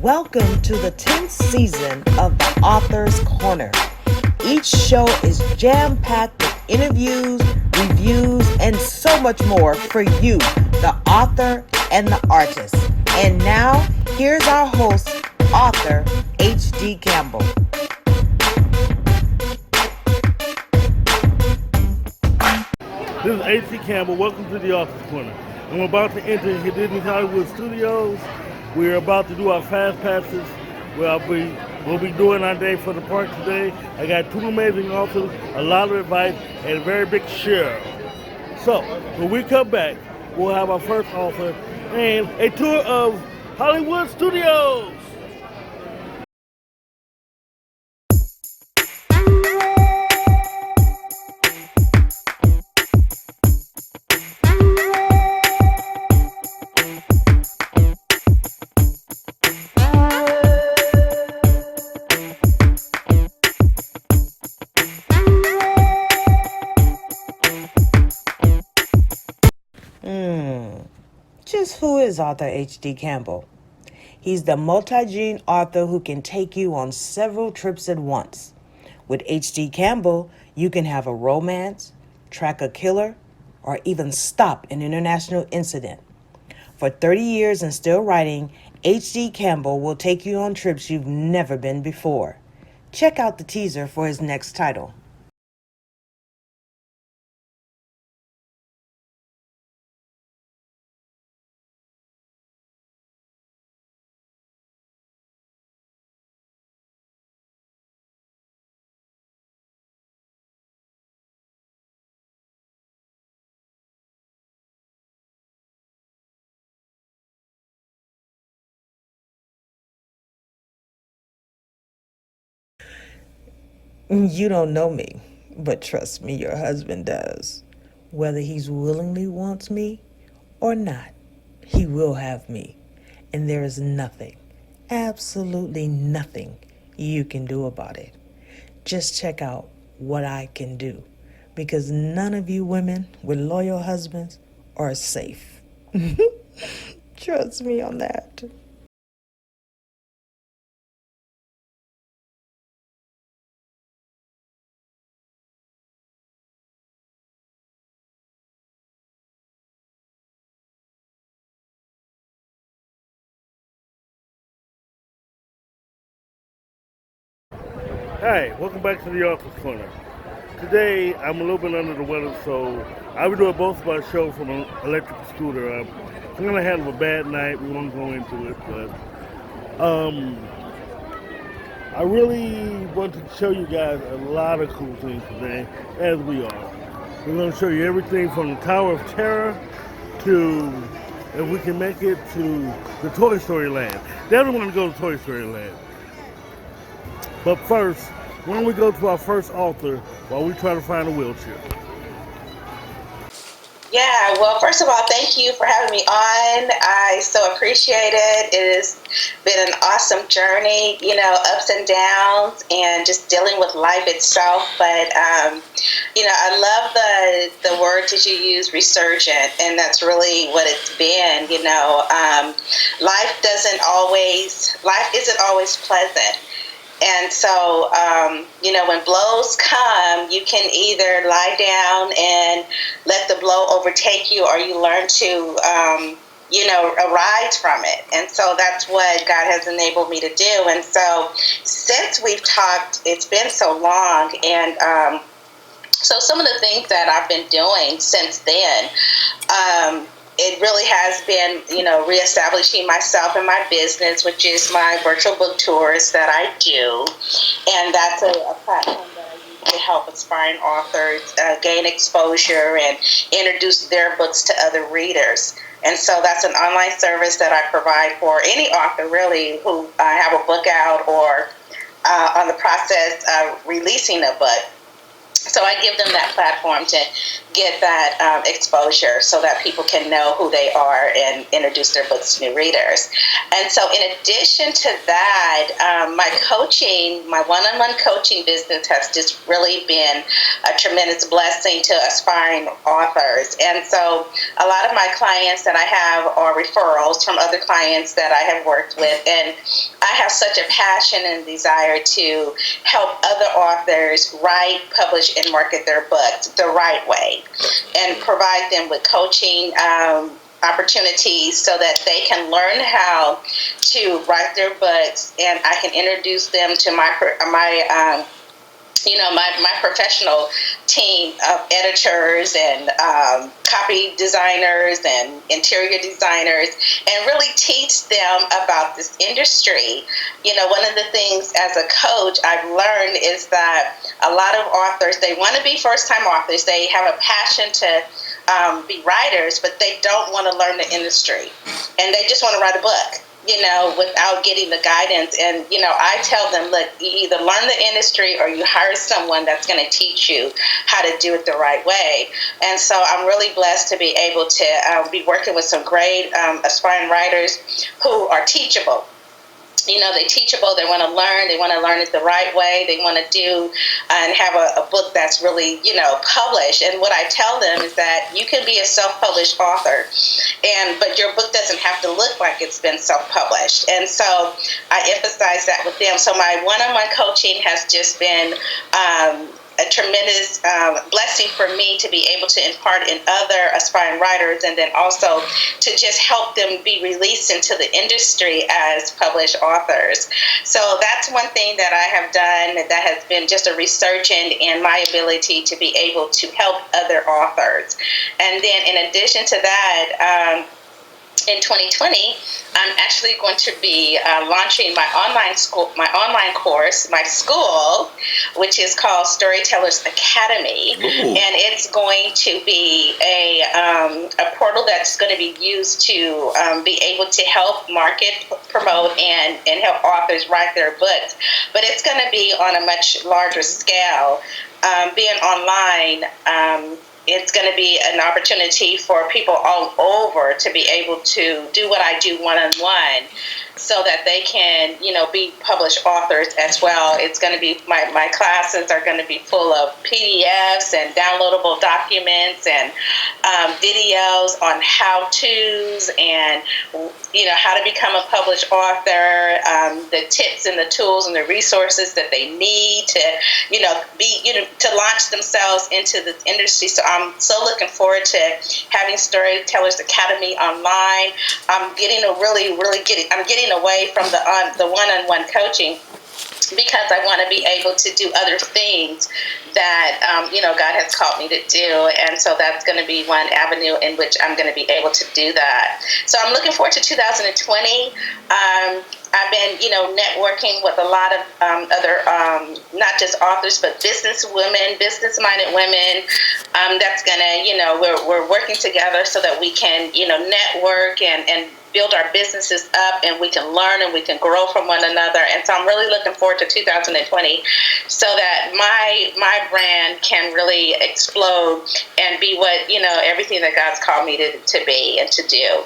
Welcome to the 10th season of the Author's Corner. Each show is jam-packed with interviews, reviews, and so much more for you, the author and the artist. And now, here's our host, author H.D. Campbell. This is H.D. Campbell. Welcome to the Author's Corner. I'm about to enter Disney Hollywood Studios. We're about to do our fast passes. We'll be doing our day for the park today. I got two amazing authors, a lot of advice, and a very big share. So, when we come back, we'll have our first author and a tour of Hollywood Studios. Just who is author H.D. Campbell? He's the multi-gene author who can take you on several trips at once. With H.D. Campbell, you can have a romance, track a killer, or even stop an international incident. For 30 years and still writing, H.D. Campbell will take you on trips you've never been before. Check out the teaser for his next title. You don't know me, but trust me, your husband does. Whether he's willingly wants me or not, he will have me. And there is nothing, absolutely nothing you can do about it. Just check out what I can do, because none of you women with loyal husbands are safe. Trust me on that. Hi, welcome back to the Author's Corner. Today, I'm a little bit under the weather, so I'll be doing both of our shows from an electric scooter. I'm going to have a bad night. We won't go into it, but I really want to show you guys a lot of cool things today, as we are. We're going to show you everything from the Tower of Terror to, if we can make it, to the Toy Story Land. Definitely want to go to Toy Story Land. But first, why don't we go to our first author while we try to find a wheelchair? Yeah, well, first of all, thank you for having me on. I so appreciate it. It has been an awesome journey, ups and downs and just dealing with life itself. But, I love the word that you use, resurgent, and that's really what it's been. Life isn't always pleasant. And so, when blows come, you can either lie down and let the blow overtake you, or you learn to, arise from it. And so that's what God has enabled me to do. And so since we've talked, it's been so long. And so some of the things that I've been doing since then, it really has been, reestablishing myself in my business, which is my virtual book tours that I do. And that's a platform that I use to help aspiring authors gain exposure and introduce their books to other readers. And so that's an online service that I provide for any author, really, who have a book out or on the process of releasing a book. So I give them that platform to get that exposure so that people can know who they are and introduce their books to new readers. And so in addition to that, my coaching, my one-on-one coaching business has just really been a tremendous blessing to aspiring authors. And so a lot of my clients that I have are referrals from other clients that I have worked with. And I have such a passion and desire to help other authors write, publish, and market their books the right way, and provide them with coaching opportunities so that they can learn how to write their books, and I can introduce them to my professional team of editors and copy designers and interior designers, and really teach them about this industry. One of the things as a coach I've learned is that a lot of authors, they want to be first-time authors. They have a passion to be writers, but they don't want to learn the industry, and they just want to write a book, without getting the guidance. And, I tell them, look, you either learn the industry or you hire someone that's going to teach you how to do it the right way. And so I'm really blessed to be able to be working with some great aspiring writers who are teachable. They're teachable. They want to learn it the right way. They want to do and have a book that's really, published. And what I tell them is that you can be a self-published author, but your book doesn't have to look like it's been self-published. And so I emphasize that with them. So my one-on-one coaching has just been a tremendous blessing for me to be able to impart in other aspiring writers, and then also to just help them be released into the industry as published authors. So that's one thing that I have done that has been just a resurgence in my ability to be able to help other authors. And then in addition to that, in 2020, I'm actually going to be launching my online course, my school, which is called Storytellers Academy. Ooh. And it's going to be a portal that's going to be used to be able to help market, promote, and help authors write their books. But it's going to be on a much larger scale. Being online, it's going to be an opportunity for people all over to be able to do what I do one-on-one, so that they can, be published authors as well. It's going to be, my classes are going to be full of PDFs and downloadable documents and videos on how-tos and, how to become a published author, the tips and the tools and the resources that they need to, to launch themselves into this industry. So I'm so looking forward to having Storytellers Academy online. I'm getting away from the one-on-one coaching, because I want to be able to do other things that, God has called me to do. And so that's going to be one avenue in which I'm going to be able to do that. So I'm looking forward to 2020. I've been, networking with a lot of other, not just authors, but business-minded women. That's going to, we're working together so that we can, network and build our businesses up, and we can learn and we can grow from one another. And so I'm really looking forward to 2020 so that my brand can really explode and be what, everything that God's called me to be and to do.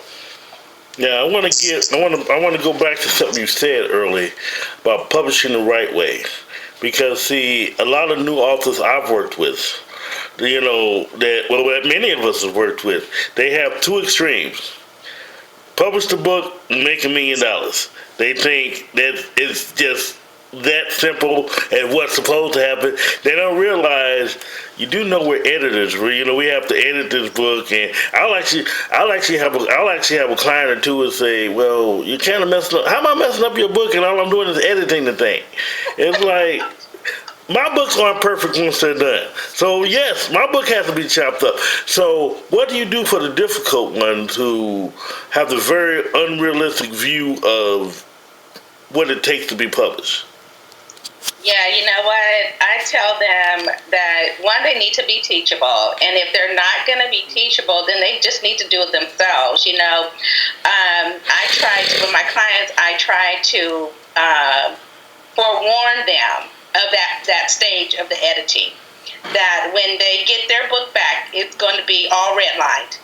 Yeah, I want to go back to something you said earlier about publishing the right way, because see, a lot of new authors I've worked with, that many of us have worked with, they have two extremes. Publish the book, make $1 million. They think that it's just that simple and what's supposed to happen. They don't realize you do know we're editors. We have to edit this book, and I'll actually have a client or two who say, "Well, you kind of messing up. How am I messing up your book? And all I'm doing is editing the thing." It's like, my books aren't perfect once they're done. So yes, my book has to be chopped up. So what do you do for the difficult ones who have the very unrealistic view of what it takes to be published? Yeah, you know what? I tell them that, one, they need to be teachable. And if they're not going to be teachable, then they just need to do it themselves. With my clients, I try to forewarn them of that stage of the editing. that when they get their book back, it's going to be all redlined.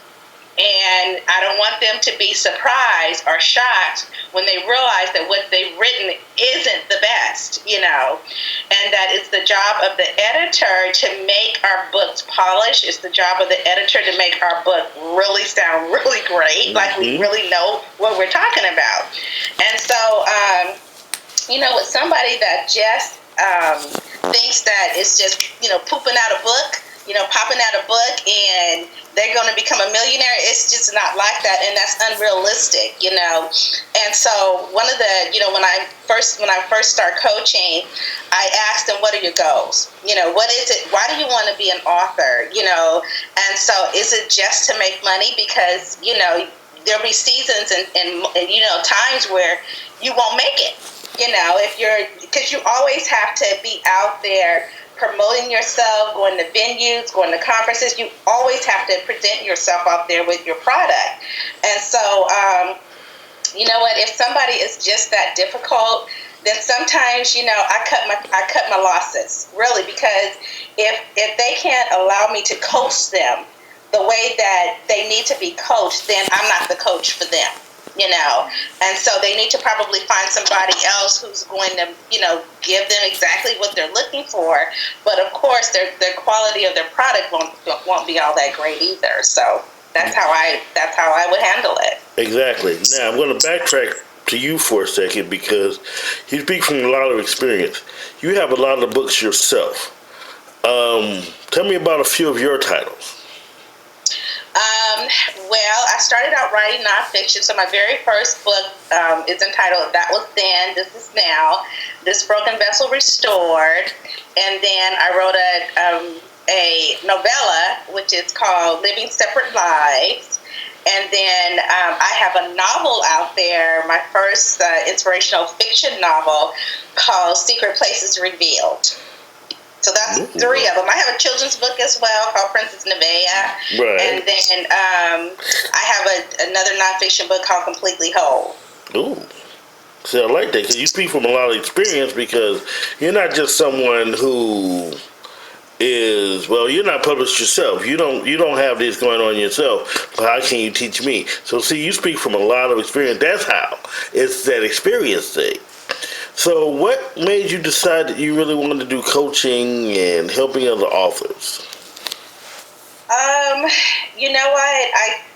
And I don't want them to be surprised or shocked when they realize that what they've written isn't the best, and that it's the job of the editor to make our books polished. It's the job of the editor to make our book really sound really great, like we really know what we're talking about. And so, with somebody that just thinks that it's just, pooping out a book, popping out a book and they're going to become a millionaire. It's just not like that, and that's unrealistic, And so one of the, when I first started coaching, I asked them, what are your goals? What is it? Why do you want to be an author? And so is it just to make money? Because, there'll be seasons and times where you won't make it, because you always have to be out there promoting yourself, going to venues, going to conferences. You always have to present yourself out there with your product. And so, you know what? If somebody is just that difficult, then sometimes, I cut my losses, really, because if they can't allow me to coach them the way that they need to be coached, then I'm not the coach for them. And so they need to probably find somebody else who's going to, give them exactly what they're looking for. But of course, their quality of their product won't be all that great either. So that's how I would handle it. Exactly. Now I'm going to backtrack to you for a second, because you speak from a lot of experience. You have a lot of books yourself. Tell me about a few of your titles. Well, I started out writing nonfiction, so my very first book is entitled That Was Then, This Is Now, This Broken Vessel Restored, and then I wrote a novella, which is called Living Separate Lives, and then I have a novel out there, my first inspirational fiction novel called Secret Places Revealed. So that's three of them. I have a children's book as well called Princess Nevaeh. Right. And then I have another nonfiction book called Completely Whole. Ooh. See, I like that, because you speak from a lot of experience, because you're not just someone who is, well, you're not published yourself. You don't have this going on yourself. But how can you teach me? So see, you speak from a lot of experience. That's how. It's that experience thing. So what made you decide that you really wanted to do coaching and helping other authors? You know what?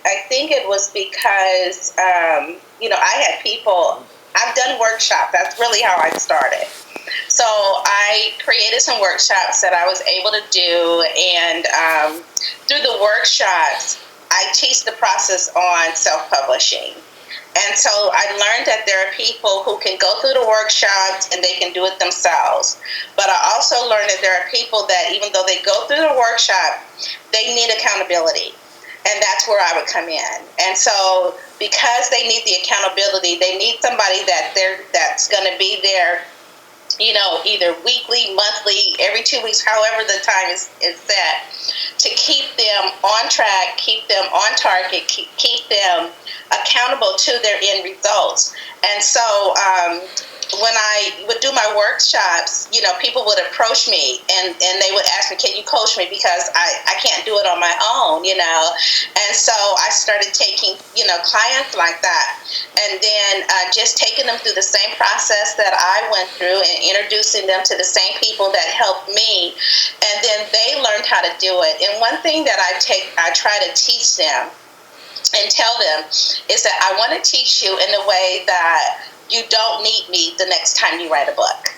I think it was because, I had people, I've done workshops. That's really how I started. So I created some workshops that I was able to do, and through the workshops, I teach the process on self-publishing. And so I learned that there are people who can go through the workshops and they can do it themselves. But I also learned that there are people that, even though they go through the workshop, they need accountability. And that's where I would come in. And so because they need the accountability, they need somebody that's going to be there, either weekly, monthly, every 2 weeks, however the time is set, to keep them on track, keep them on target, keep them accountable to their end results. And so when I would do my workshops, people would approach me and they would ask me, can you coach me? Because I can't do it on my own, And so I started taking, clients like that, and then just taking them through the same process that I went through and introducing them to the same people that helped me. And then they learned how to do it. And one thing that I try to teach them and tell them is that I want to teach you in a way that you don't need me the next time you write a book.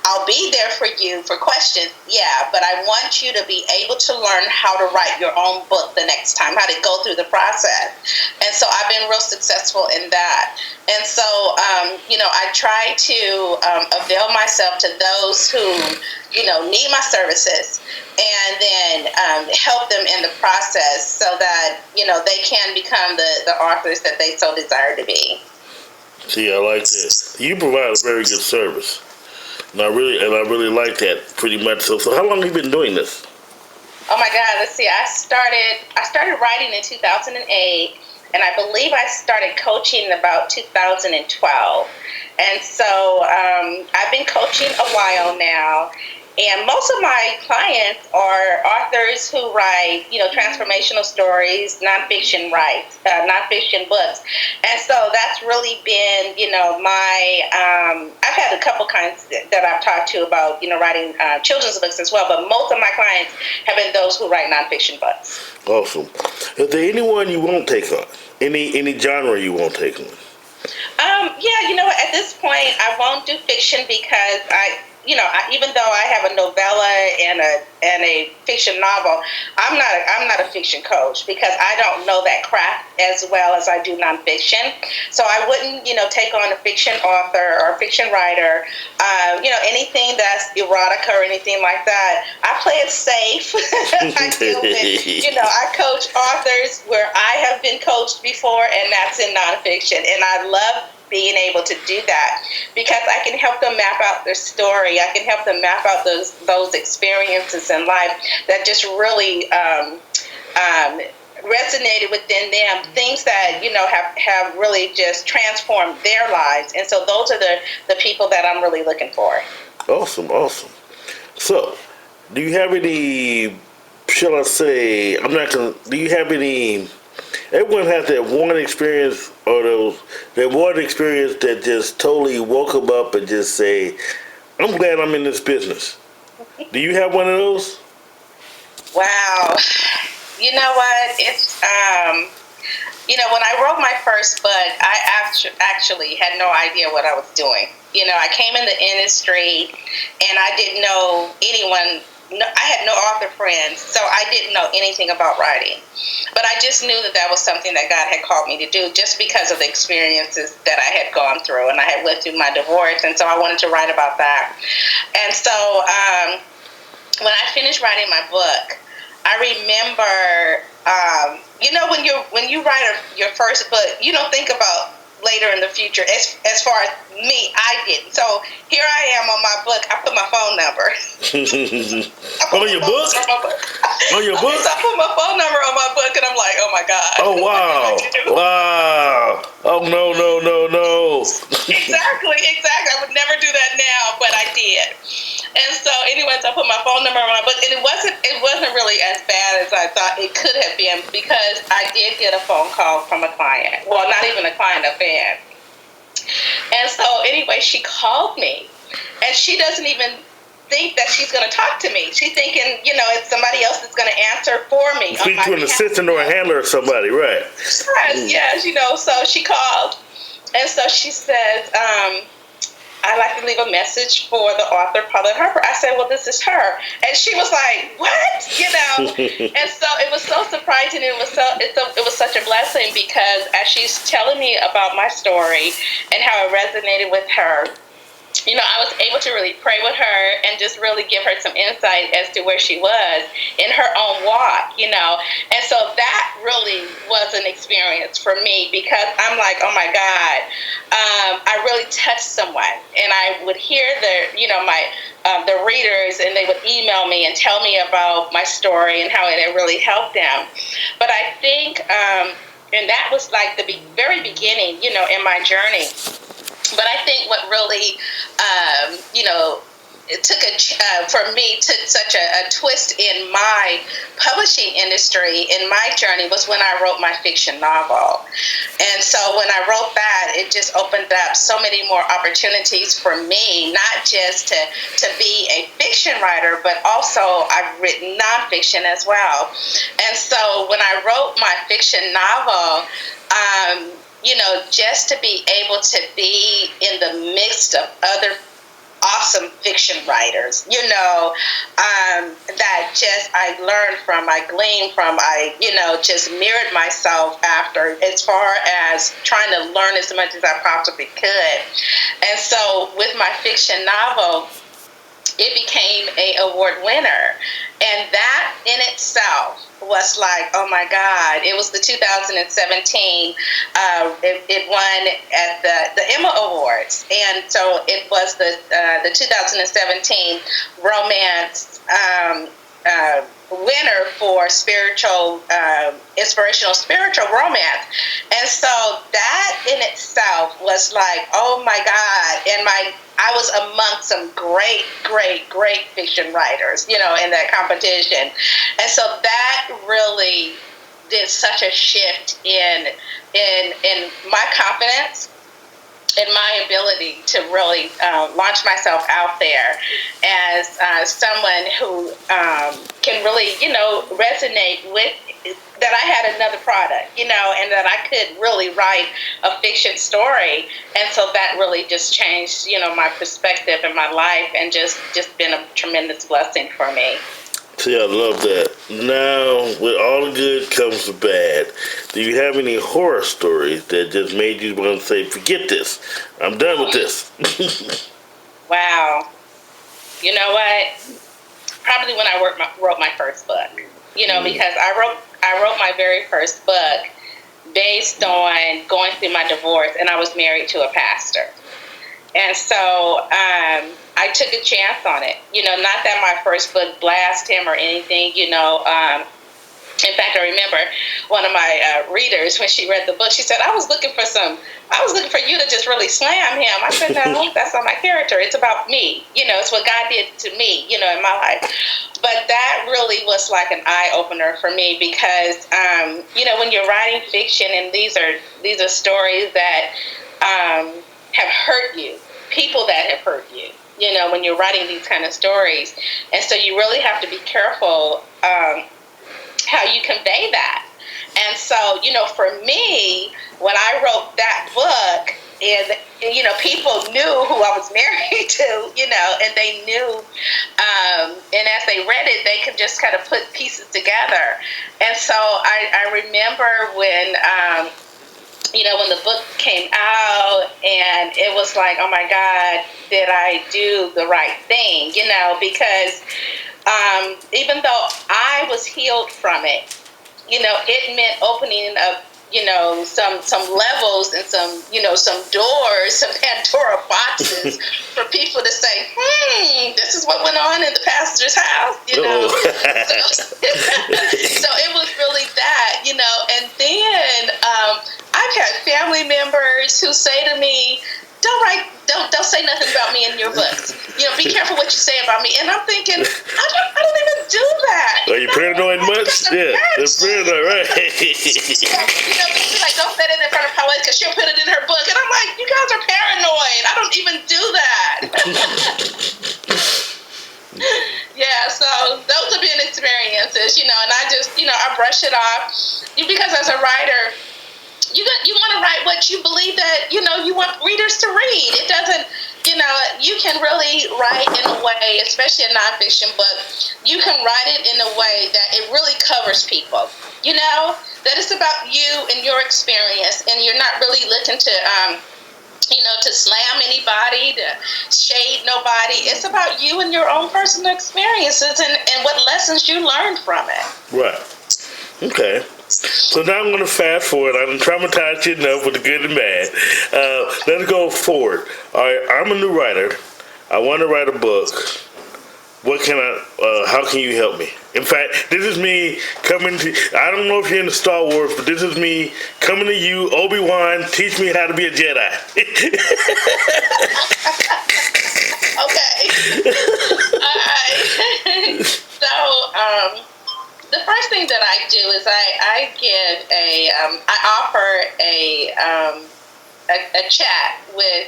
I'll be there for you for questions, yeah, but I want you to be able to learn how to write your own book the next time, how to go through the process. And so I've been real successful in that. And so, I try to avail myself to those who, need my services, and then help them in the process so that, they can become the authors that they so desire to be. See, I like that. You provide a very good service. And I really like that pretty much. So how long have you been doing this? Oh my God, let's see. I started writing in 2008, and I believe I started coaching in about 2012. And so I've been coaching a while now, And most of my clients are authors who write, transformational stories, nonfiction books. And so that's really been, I've had a couple kinds that I've talked to about, writing children's books as well. But most of my clients have been those who write nonfiction books. Awesome. Is there anyone you won't take on? Any genre you won't take on? At this point, I won't do fiction because even though I have a novella and a fiction novel, I'm not a fiction coach because I don't know that craft as well as I do nonfiction. So I wouldn't, take on a fiction author or a fiction writer, anything that's erotica or anything like that. I play it safe. I deal with, I coach authors where I have been coached before, and that's in nonfiction. And I love being able to do that because I can help them map out their story. I can help them map out those experiences in life that just really resonated within them, things that have really just transformed their lives. And so those are the people that I'm really looking for. Awesome. So, do you have any? Shall I say? Do you have any? Everyone has that one experience or that one experience that just totally woke them up and just say, I'm glad I'm in this business. Do you have one of those? Wow. You know what? It's, when I wrote my first book, I actually had no idea what I was doing. I came in the industry and I didn't know anyone. I had no author friends, so I didn't know anything about writing. But I just knew that was something that God had called me to do just because of the experiences that I had gone through. And I had went through my divorce, and so I wanted to write about that. And so when I finished writing my book, I remember, when you write your first book, you don't think about later in the future. As far as me, I didn't. So here I am on my book. I put my phone number. On your book? On your book? So I put my phone number on my book, and I'm like, oh my God. Oh, wow. Wow. Oh, no. Exactly. I would never do that now, but I did. And so anyways, I put my phone number on my book, and it wasn't really as bad as I thought it could have been because I did get a phone call from a client. Well, not even a client, a fan. And so anyway, she called me, and she doesn't even think that she's going to talk to me. She's thinking, it's somebody else that's going to answer for me. Speak to an assistant or a handler or somebody, right? Yes, so she called, and so she says, I'd like to leave a message for the author, Paulette Harper. I said, well, this is her. And she was like, what? And so it was so surprising. It was such a blessing because as she's telling me about my story and how it resonated with her, I was able to really pray with her and just really give her some insight as to where she was in her own walk, And so that really was an experience for me because I'm like, oh my God, I really touched someone. And I would hear the readers, and they would email me and tell me about my story and how it had really helped them. But I think, and that was like the very beginning, in my journey. But I think what really, it took such a twist in my publishing industry, in my journey, was when I wrote my fiction novel. And so when I wrote that, it just opened up so many more opportunities for me, not just to be a fiction writer, but also I've written nonfiction as well. And so when I wrote my fiction novel, just to be able to be in the midst of other awesome fiction writers, that just I learned from, I gleaned from, I just mirrored myself after, as far as trying to learn as much as I possibly could. And so with my fiction novel, it became an award winner. And that in itself was like, oh my God, it was the 2017, it won at the Emma Awards. And so it was the 2017 romance winner for inspirational spiritual romance. And so that in itself was like, oh my God. And I was among some great fiction writers, in that competition. And so that really did such a shift in my confidence, in my ability to really launch myself out there as someone who can really, resonate with that I had another product, and that I could really write a fiction story. And so that really just changed, my perspective in my life, and just been a tremendous blessing for me. See, I love that. Now, with all the good comes the bad. Do you have any horror stories that just made you want to say, forget this, I'm done with this? Wow. You know what? Probably when I wrote my first book. Because I wrote my very first book based on going through my divorce, and I was married to a pastor. And so I took a chance on it. Not that my first book blasted him or anything, In fact, I remember one of my readers, when she read the book, she said, I was looking for you to just really slam him. I said, no, that's not my character. It's about me. It's what God did to me, in my life. But that really was like an eye-opener for me because, when you're writing fiction, and these are stories that have hurt you, people that have hurt you, when you're writing these kind of stories. And so you really have to be careful how you convey that. And so, for me, when I wrote that book, and people knew who I was married to, and they knew, and as they read it, they could just kind of put pieces together. And so I remember when, when the book came out, and it was like, oh my God, did I do the right thing? Because even though I was healed from it, it meant opening up, some levels and some doors, some Pandora boxes for people to say, this is what went on in the pastor's house, So it was really that, and then I've had family members who say to me, don't say nothing about me in your books. Be careful what you say about me. And I'm thinking, I don't even do that. Are you paranoid much? Yeah, that's paranoid, right? People like, don't say it in front of Paulette because she'll put it in her book. And I'm like, you guys are paranoid. I don't even do that. Yeah, so those have been experiences, and I just, I brush it off. Because as a writer, you want to write what you believe that, you want readers to read. It doesn't, you can really write in a way, especially a nonfiction book, you can write it in a way that it really covers people, that it's about you and your experience, and you're not really looking to, to slam anybody, to shade nobody. It's about you and your own personal experiences and what lessons you learned from it. Right. Okay. So now I'm going to fast forward. I'm traumatized you enough with the good and bad. Let's go forward. All right, I'm a new writer. I want to write a book. What can how can you help me? In fact, this is me coming to, I don't know if you're into Star Wars, but this is me coming to you, Obi-Wan, teach me how to be a Jedi. Okay. All right. So, the first thing that I do is I give I offer a chat with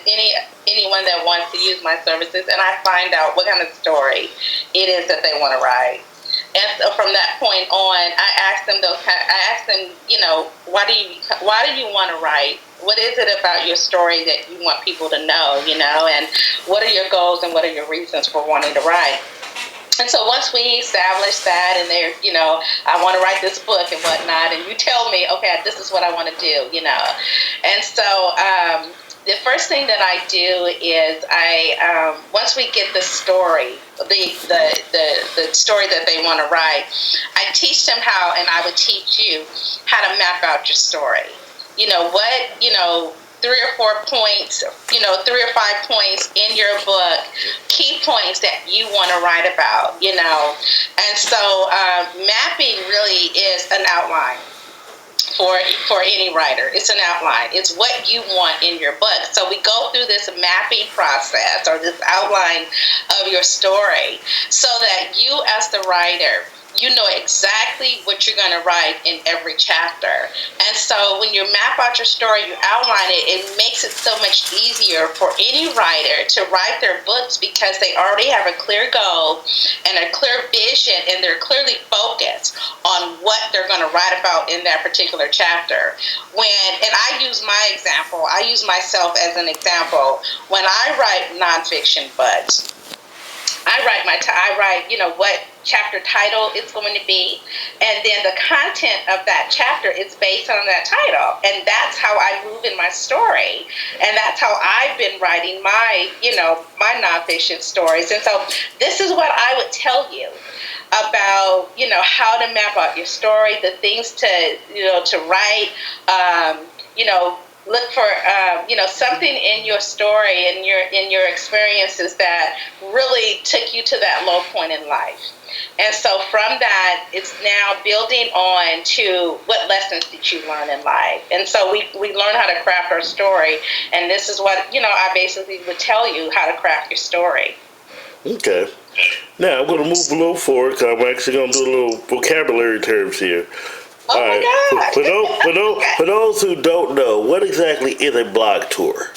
anyone that wants to use my services, and I find out what kind of story it is that they want to write. And so from that point on, I ask them, why do you want to write? What is it about your story that you want people to know, and what are your goals and what are your reasons for wanting to write? And so once we establish that, and they're, I want to write this book and whatnot, and you tell me, okay, this is what I want to do, And so the first thing that I do is once we get the story, the story that they want to write, I teach them how, and I would teach you how to map out your story. 3 or 4 points, 3 or 5 points in your book, key points that you want to write about, And so mapping really is an outline for any writer. It's an outline. It's what you want in your book. So we go through this mapping process or this outline of your story so that you as the writer, you know exactly what you're going to write in every chapter. And so when you map out your story, you outline it, it makes it so much easier for any writer to write their books because they already have a clear goal and a clear vision, and they're clearly focused on what they're going to write about in that particular chapter. And I use my example, I use myself as an example. When I write nonfiction books, I write what chapter title it's going to be, and then the content of that chapter is based on that title, and that's how I move in my story, and that's how I've been writing my my nonfiction stories. And so this is what I would tell you about how to map out your story, the things to write, look for something in your story and in your experiences that really took you to that low point in life. And so from that, it's now building on to what lessons did you learn in life. And so we learn how to craft our story, and this is what I basically would tell you how to craft your story. Okay. Now I'm going to move a little forward because I'm actually going to do a little vocabulary terms here. Oh my God. For those who don't know, what exactly is a blog tour?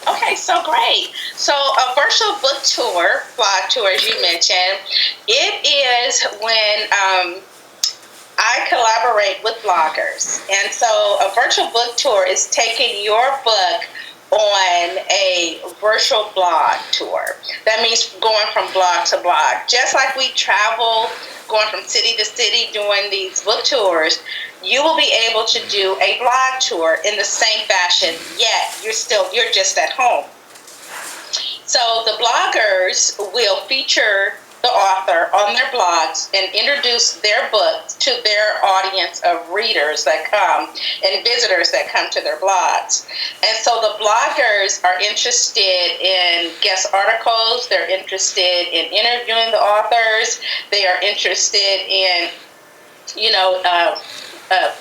Okay, so great. So a virtual book tour, blog tour, as you mentioned, it is when I collaborate with bloggers. And so a virtual book tour is taking your book on a virtual blog tour. That means going from blog to blog. Just like we travel, going from city to city doing these book tours, you will be able to do a blog tour in the same fashion, yet you're just at home. So the bloggers will feature the author on their blogs and introduce their book to their audience of readers that come and visitors that come to their blogs. And so the bloggers are interested in guest articles, they're interested in interviewing the authors, they are interested in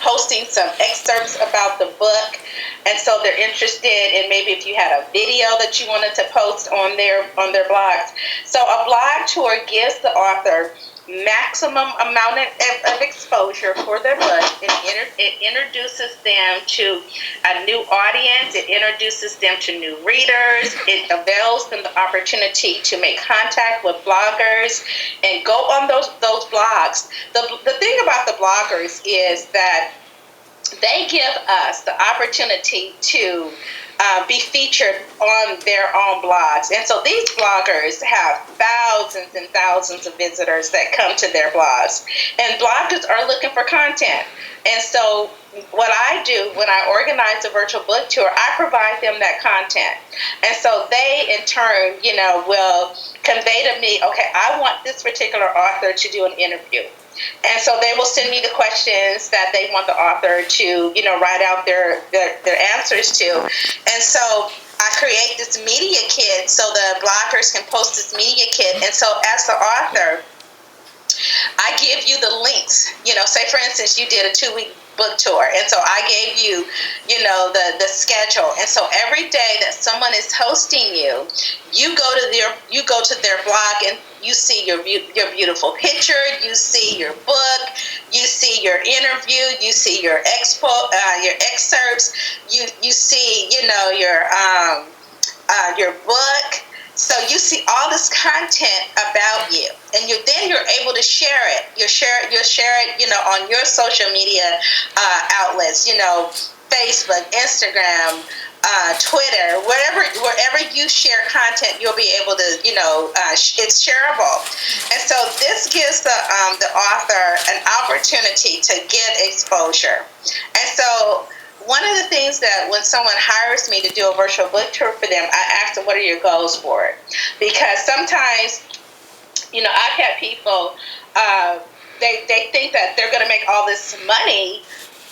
posting some excerpts about the book, and so they're interested in maybe if you had a video that you wanted to post on their blogs. So a blog tour gives the author maximum amount of exposure for their book. It introduces them to a new audience. It introduces them to new readers. It avails them the opportunity to make contact with bloggers and go on those blogs. The thing about the bloggers is that they give us the opportunity to be featured on their own blogs. And so these bloggers have thousands and thousands of visitors that come to their blogs. And bloggers are looking for content. And so what I do when I organize a virtual book tour, I provide them that content. And so they, in turn, will convey to me, okay, I want this particular author to do an interview. And so they will send me the questions that they want the author to, write out their answers to. And so I create this media kit so the bloggers can post this media kit. And so as the author, I give you the links. Say for instance, you did a 2-week book tour, and so I gave you, the schedule. And so every day that someone is hosting you, you go to their blog and you see your beautiful picture, you see your book, you see your interview, you see your excerpts, you see your book. So you see all this content about you, and then you're able to share it. You'll share it, on your social media outlets, Facebook, Instagram, Twitter, wherever you share content, you'll be able to, it's shareable. And so this gives the author an opportunity to get exposure. And so one of the things that when someone hires me to do a virtual book tour for them, I ask them, what are your goals for it? Because sometimes, I've had people, they think that they're going to make all this money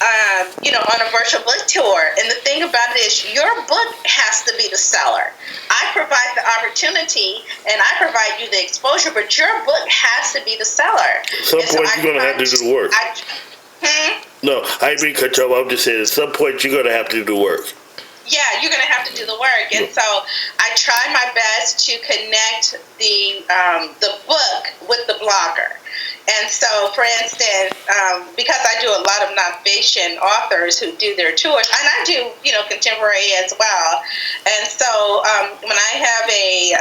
on a virtual book tour. And the thing about it is, your book has to be the seller. I provide the opportunity and I provide you the exposure, but your book has to be the seller. At some point, you're going to have to do the work. No, I ain't being cut you off. I'm just saying, at some point, you're going to have to do the work. Yeah, you're going to have to do the work. And so I try my best to connect the book with the blogger. And so, for instance, because I do a lot of nonfiction authors who do their tours, and I do, contemporary as well. And so when I have a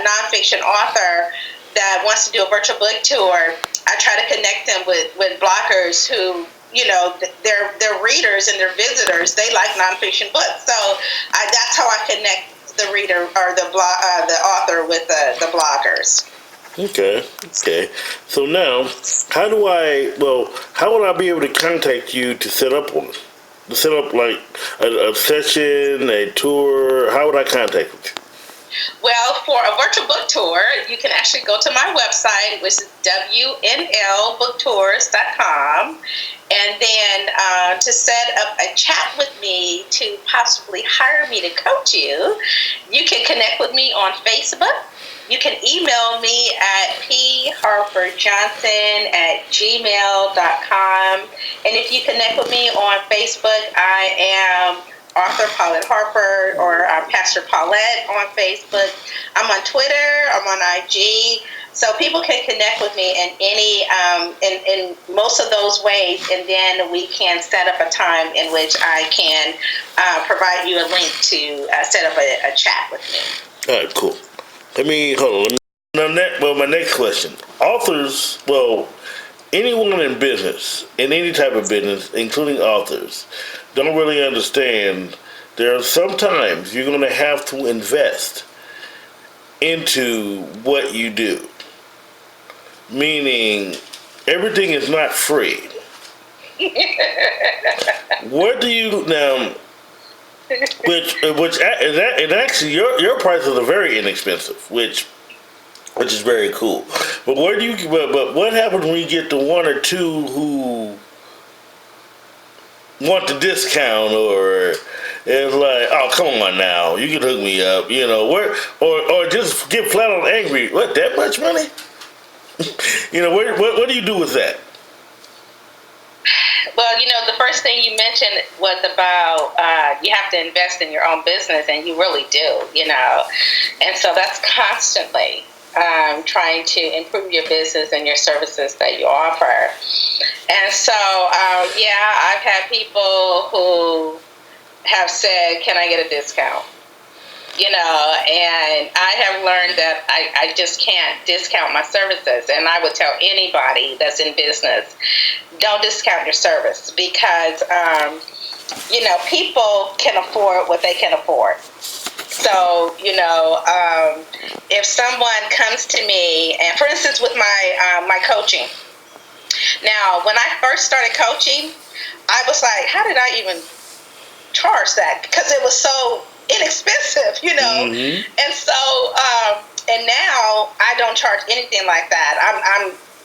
nonfiction author that wants to do a virtual book tour, I try to connect them with bloggers who, their readers and their visitors, they like nonfiction books. So that's how I connect the reader or the author with the bloggers. Okay. So now, how would I be able to contact you to set up one? To set up like a session, a tour? How would I contact you? Well, for a virtual book tour, you can actually go to my website, which is wnlbooktours.com. And then to set up a chat with me to possibly hire me to coach you, you can connect with me on Facebook. You can email me at pharperjohnson@gmail.com. And if you connect with me on Facebook, I am author Paulette Harper or Pastor Paulette on Facebook. I'm on Twitter. I'm on IG. So people can connect with me in in most of those ways, and then we can set up a time in which I can provide you a link to set up a chat with me. All right, cool. Hold on. My next question. Authors, anyone in business, in any type of business, including authors, don't really understand there are sometimes you're going to have to invest into what you do. Meaning, everything is not free. What do you now? And actually, your prices are very inexpensive, which is very cool. But But what happens when you get the one or two who want the discount, or it's like, oh, come on now, you can hook me up, or just get flat out angry. What, that much money? What do you do with that? Well, the first thing you mentioned was about you have to invest in your own business, and you really do, And so that's constantly trying to improve your business and your services that you offer. And so, I've had people who have said, can I get a discount? And I have learned that I just can't discount my services. And I would tell anybody that's in business, don't discount your service, because, people can afford what they can afford. So, if someone comes to me, and for instance, with my coaching. Now, when I first started coaching, I was like, how did I even charge that? Because it was so inexpensive, Mm-hmm. And so, and now I don't charge anything like that.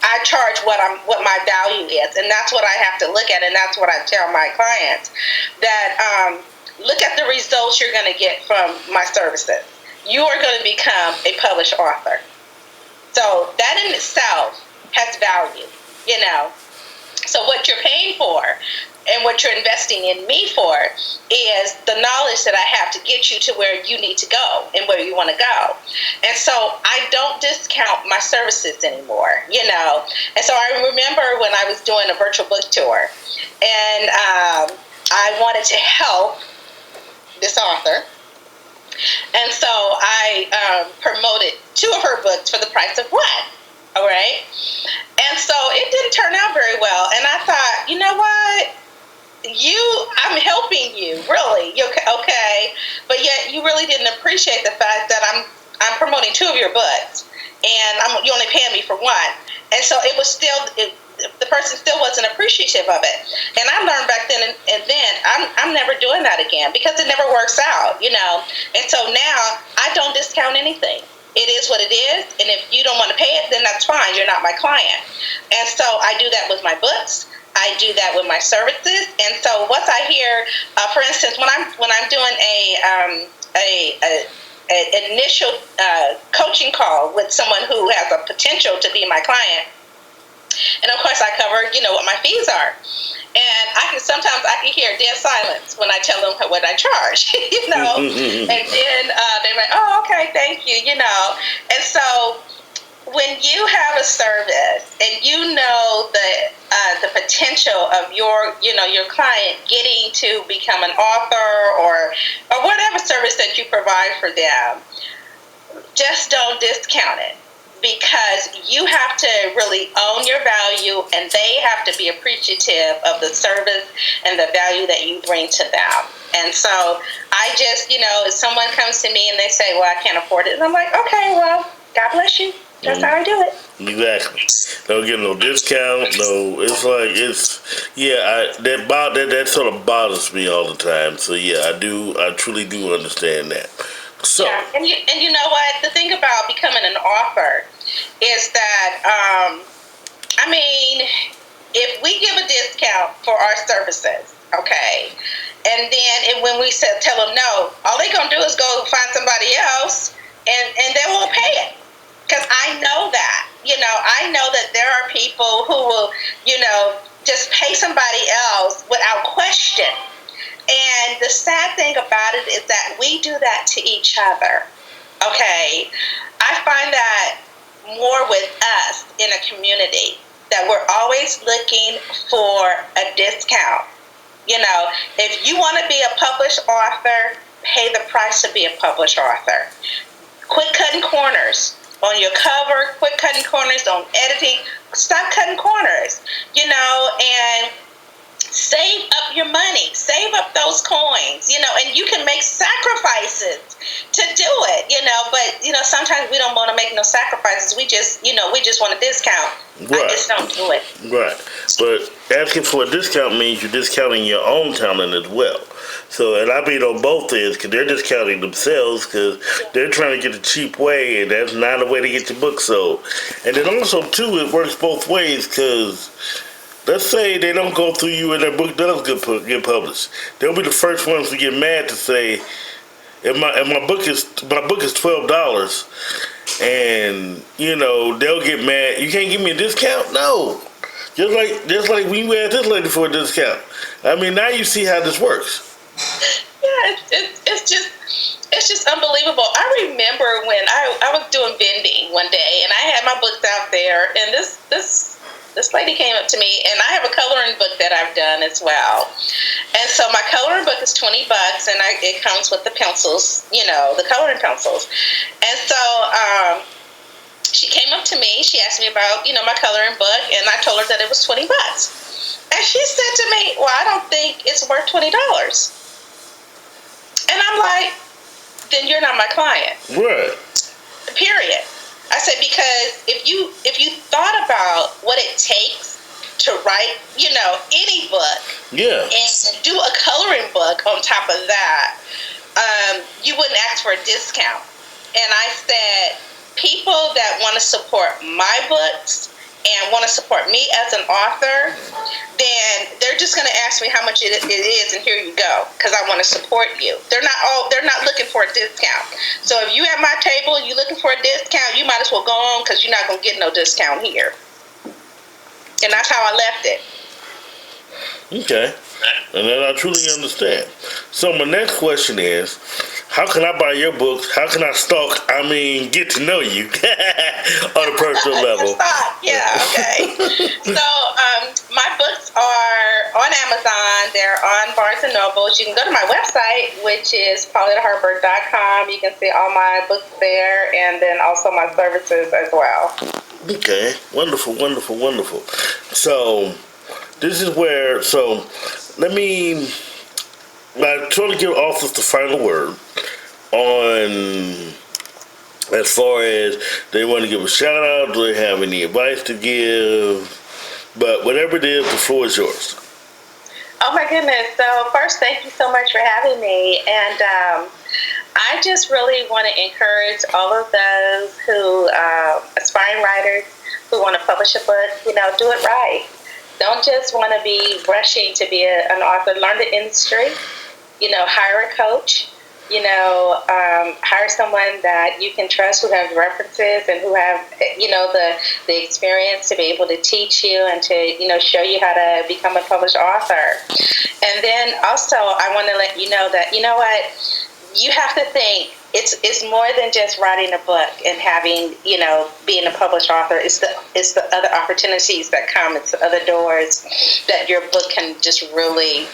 I charge what my value is, and that's what I have to look at, and that's what I tell my clients, that look at the results you're going to get from my services. You are going to become a published author. So that in itself has value, So what you're paying for and what you're investing in me for is the knowledge that I have to get you to where you need to go and where you want to go. And so I don't discount my services anymore, And so I remember when I was doing a virtual book tour, and I wanted to help this author. And so I promoted 2 of her books for the price of 1. All right. And so it didn't turn out very well. And I thought, you know what? I'm helping you, really. You're okay. But yet you really didn't appreciate the fact that I'm promoting 2 of your books, and you only paying me for 1. And so it was still, the person still wasn't appreciative of it. And I learned back then I'm never doing that again, because it never works out, And so now I don't discount anything. It is what it is, and if you don't want to pay it, then that's fine. You're not my client. And so I do that with my books. I do that with my services. And so once I hear, for instance, when I'm doing a initial coaching call with someone who has a potential to be my client, and of course I cover, what my fees are. And sometimes I can hear dead silence when I tell them what I charge, and then they're like, oh, okay, thank you, And so when you have a service and the potential of your client getting to become an author or whatever service that you provide for them, just don't discount it. Because you have to really own your value, and they have to be appreciative of the service and the value that you bring to them. And so I just, if someone comes to me and they say, well, I can't afford it, and I'm like, okay, well, God bless you. That's how I do it. Exactly. Don't get no discount. No, that sort of bothers me all the time. So yeah, I truly do understand that. So, yeah, and you know what? The thing about becoming an author is that, if we give a discount for our services, okay, and then when we tell them no, all they're going to do is go find somebody else, and they won't pay it. Because I know that. I know that there are people who will, just pay somebody else without question. And the sad thing about it is that we do that to each other, okay? I find that more with us in a community, that we're always looking for a discount. If you want to be a published author, pay the price to be a published author. Quit cutting corners on your cover, quit cutting corners on editing, stop cutting corners, and save up your money, save up those coins, and you can make sacrifices to do it, but, sometimes we don't want to make no sacrifices. We just want a discount. Right. I just don't do it. Right. But asking for a discount means you're discounting your own talent as well. So, and I mean on both ends, because they're discounting themselves because they're trying to get a cheap way, and that's not a way to get your book sold. And then also, too, it works both ways, because let's say they don't go through you and their book does get published. They'll be the first ones to get mad to say, if my book is $12, and they'll get mad. You can't give me a discount? No. Just like when you asked this lady for a discount. I mean, now you see how this works. Yeah, it's just unbelievable. I remember when I was doing vending one day, and I had my books out there, and this lady came up to me, and I have a coloring book that I've done as well. And so my coloring book is $20, and it comes with the pencils, the coloring pencils. And so she came up to me. She asked me about, my coloring book, and I told her that it was $20. And she said to me, well, I don't think it's worth $20. And I'm like, then you're not my client. Right. Period. I said, because if you thought about what it takes to write, any book, and do a coloring book on top of that, you wouldn't ask for a discount. And I said, people that want to support my books and want to support me as an author, then they're just going to ask me how much it is, and here you go, because I want to support you. They're not looking for a discount. So if you at my table, you looking for a discount, you might as well go on, because you're not going to get no discount here. And that's how I left it. Okay. And then I truly understand. So my next question is, how can I buy your books? How can I get to know you on a personal level? Yeah, okay. So my books are on Amazon. They're on Barnes & Nobles. You can go to my website, which is PauletteHarper.com. You can see all my books there, and then also my services as well. Okay. Wonderful, wonderful, wonderful. So this is where, I try to give authors the final word on as far as they want to give a shout out, do they have any advice to give, but whatever it is, the floor is yours. Oh my goodness. So first, thank you so much for having me. And I just really want to encourage all of those who, aspiring writers who want to publish a book, do it right. Don't just want to be rushing to be an author. Learn the industry. Hire a coach. Hire someone that you can trust, who have references and who have, the experience to be able to teach you and to, show you how to become a published author. And then also, I want to let you know that, you have to think it's more than just writing a book and having, being a published author. It's the other opportunities that come. It's the other doors that your book can just really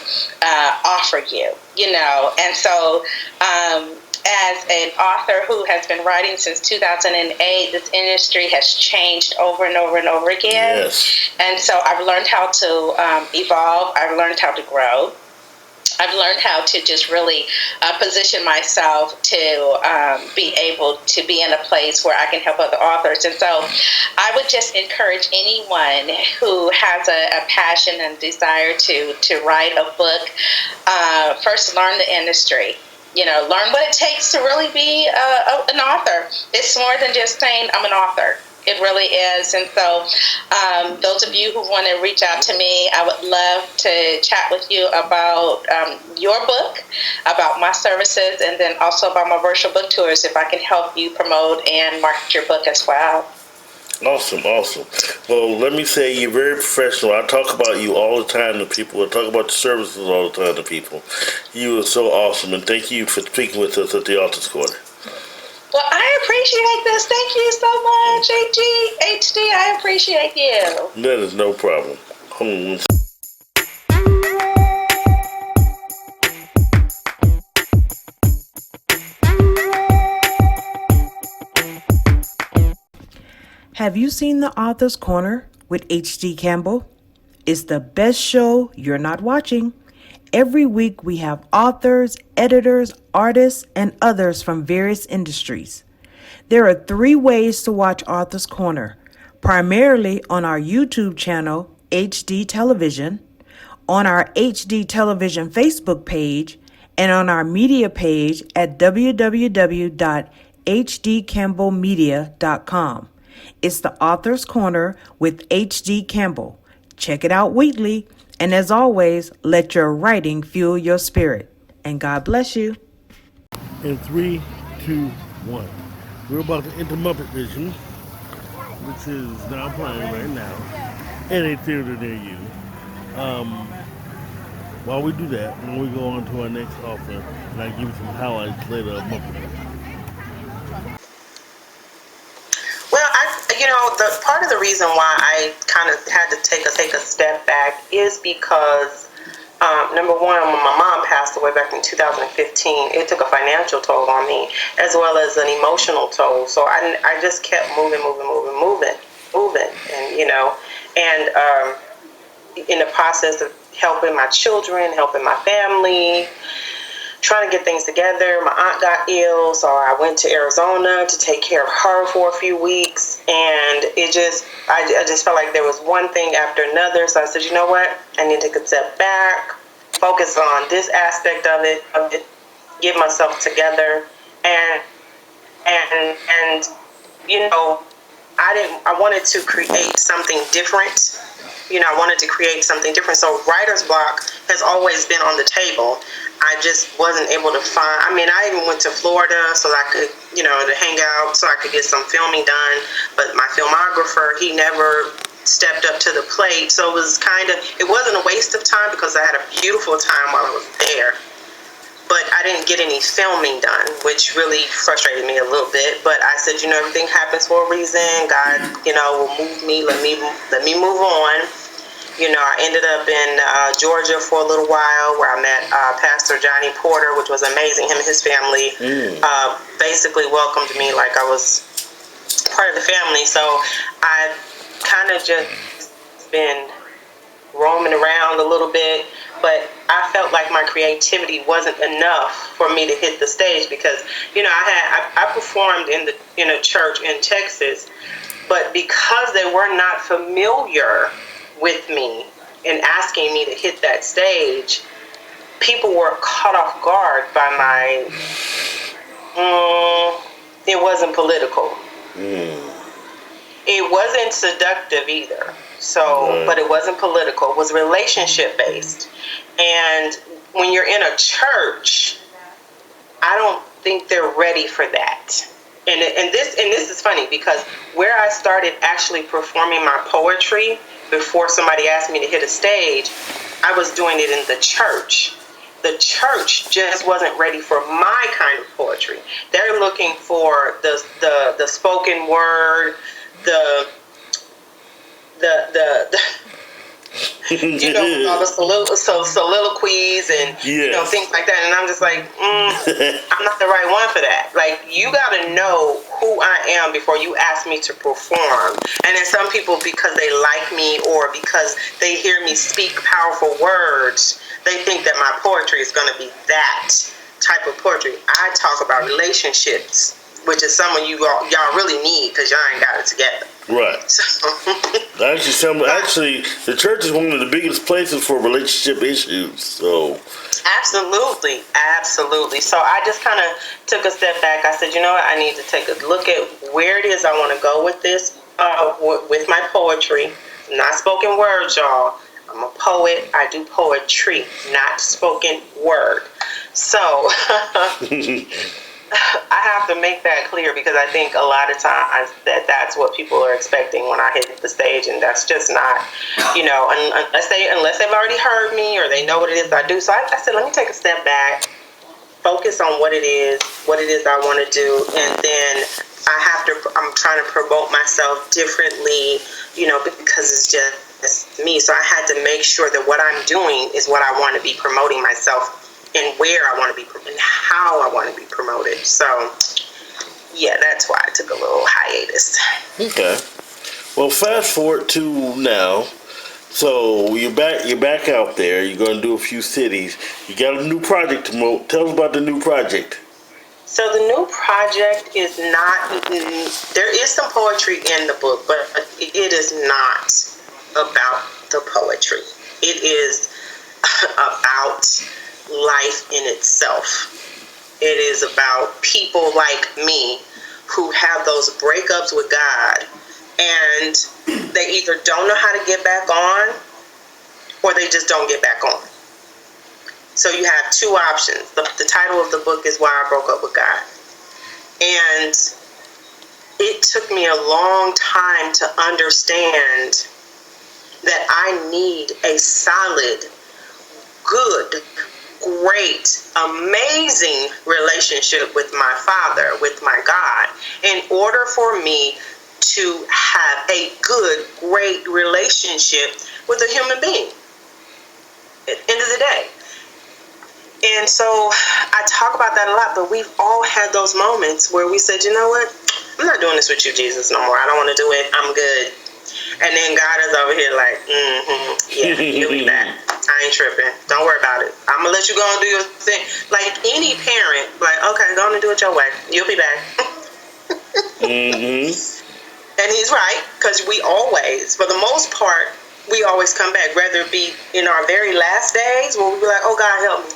offer you, And so as an author who has been writing since 2008, this industry has changed over and over and over again. Yes. And so I've learned how to evolve. I've learned how to grow. I've learned how to just really position myself to be able to be in a place where I can help other authors. And so I would just encourage anyone who has a passion and desire to write a book, first learn the industry. Learn what it takes to really be an author. It's more than just saying I'm an author. It really is. And so those of you who want to reach out to me, I would love to chat with you about your book, about my services, and then also about my virtual book tours, if I can help you promote and market your book as well. Awesome. Well, let me say you're very professional. I talk about you all the time to people. I talk about your services all the time to people. You are so awesome, and thank you for speaking with us at the Authors Corner. Well, I appreciate this. Thank you so much, HD. I appreciate you. That is no problem. Have you seen The Author's Corner with HD Campbell? It's the best show you're not watching. Every week we have authors, editors, artists, and others from various industries. There are 3 ways to watch Author's Corner, primarily on our YouTube channel, HD Television, on our HD Television Facebook page, and on our media page at www.hdcampbellmedia.com. It's the Author's Corner with HD Campbell. Check it out weekly. And as always, let your writing fuel your spirit. And God bless you. In 3, 2, 1. We're about to enter Muppet Vision, which is now playing right now in a theater near you. While we do that, when we go on to our next author, and I give you some highlights later of Muppet Vision. Well, the part of the reason why I kind of had to take a step back is because, number one, when my mom passed away back in 2015, it took a financial toll on me as well as an emotional toll. So I just kept moving, and in the process of helping my children, helping my family, trying to get things together. My aunt got ill, so I went to Arizona to take care of her for a few weeks, and I just felt like there was one thing after another. So I said, you know what? I need to take a step back, focus on this aspect of it, get myself together, and I wanted to create something different. I wanted to create something different. So writer's block has always been on the table. I just wasn't able to find, I even went to Florida so I could, to hang out, so I could get some filming done. But my filmographer, he never stepped up to the plate. So it wasn't a waste of time because I had a beautiful time while I was there. But I didn't get any filming done, which really frustrated me a little bit. But I said, everything happens for a reason. God, will move me. Let me move on. I ended up in Georgia for a little while, where I met Pastor Johnny Porter, which was amazing. Him and his family basically welcomed me like I was part of the family. So I kind of just been roaming around a little bit, but I felt like my creativity wasn't enough for me to hit the stage because, I performed in the church in Texas, but because they were not familiar with me and asking me to hit that stage, people were caught off guard by my, it wasn't political. It wasn't seductive either. So, but it wasn't political. It was relationship based. And when you're in a church, I don't think they're ready for that. And this is funny because where I started actually performing my poetry before somebody asked me to hit a stage, I was doing it in the church. The church just wasn't ready for my kind of poetry. They're looking for the spoken word, the you know, with all the soliloquies and you know, things like that. And I'm just like, I'm not the right one for that. Like, you got to know who I am before you ask me to perform. And then some people, because they like me or because they hear me speak powerful words, they think that my poetry is going to be that type of poetry. I talk about relationships, which is someone y'all really need because y'all ain't got it together. Right. So, actually, the church is one of the biggest places for relationship issues. So. Absolutely. So I just kind of took a step back. I said, you know what? I need to take a look at where it is I want to go with this, with my poetry. Not spoken words, y'all. I'm a poet. I do poetry, not spoken word. So I have to make that clear because I think a lot of times that's what people are expecting when I hit the stage, and that's just not, you know, unless they've already heard me or they know what it is I do. So I said, let me take a step back, focus on what it is I want to do, and then I'm trying to promote myself differently, you know, because it's just me. So I had to make sure that what I'm doing is what I want to be promoting myself and where I want to be and how I want to be promoted. So, yeah, that's why I took a little hiatus. Okay. Well, fast forward to now. So you're back out there. You're going to do a few cities. You got a new project to promote. Tell us about the new project. So the new project is not. There is some poetry in the book, but it is not about the poetry. It is about life in itself. It is about people like me who have those breakups with God, and they either don't know how to get back on or they just don't get back on. So you have two options. The title of the book is Why I Broke Up with God. And it took me a long time to understand that I need a solid, good, great, amazing relationship with my Father, with my God, in order for me to have a good, great relationship with a human being at the end of the day. And so I talk about that a lot, but we've all had those moments where we said, you know what, I'm not doing this with you, Jesus, no more. I don't want to do it. I'm good. And then God is over here like, yeah, you'll be back. I ain't tripping. Don't worry about it. I'm going to let you go and do your thing. Like any parent, like, okay, go on and do it your way. You'll be back. And he's right, because we always, for the most part, we always come back, whether it be in our very last days when we be like, oh, God, help me,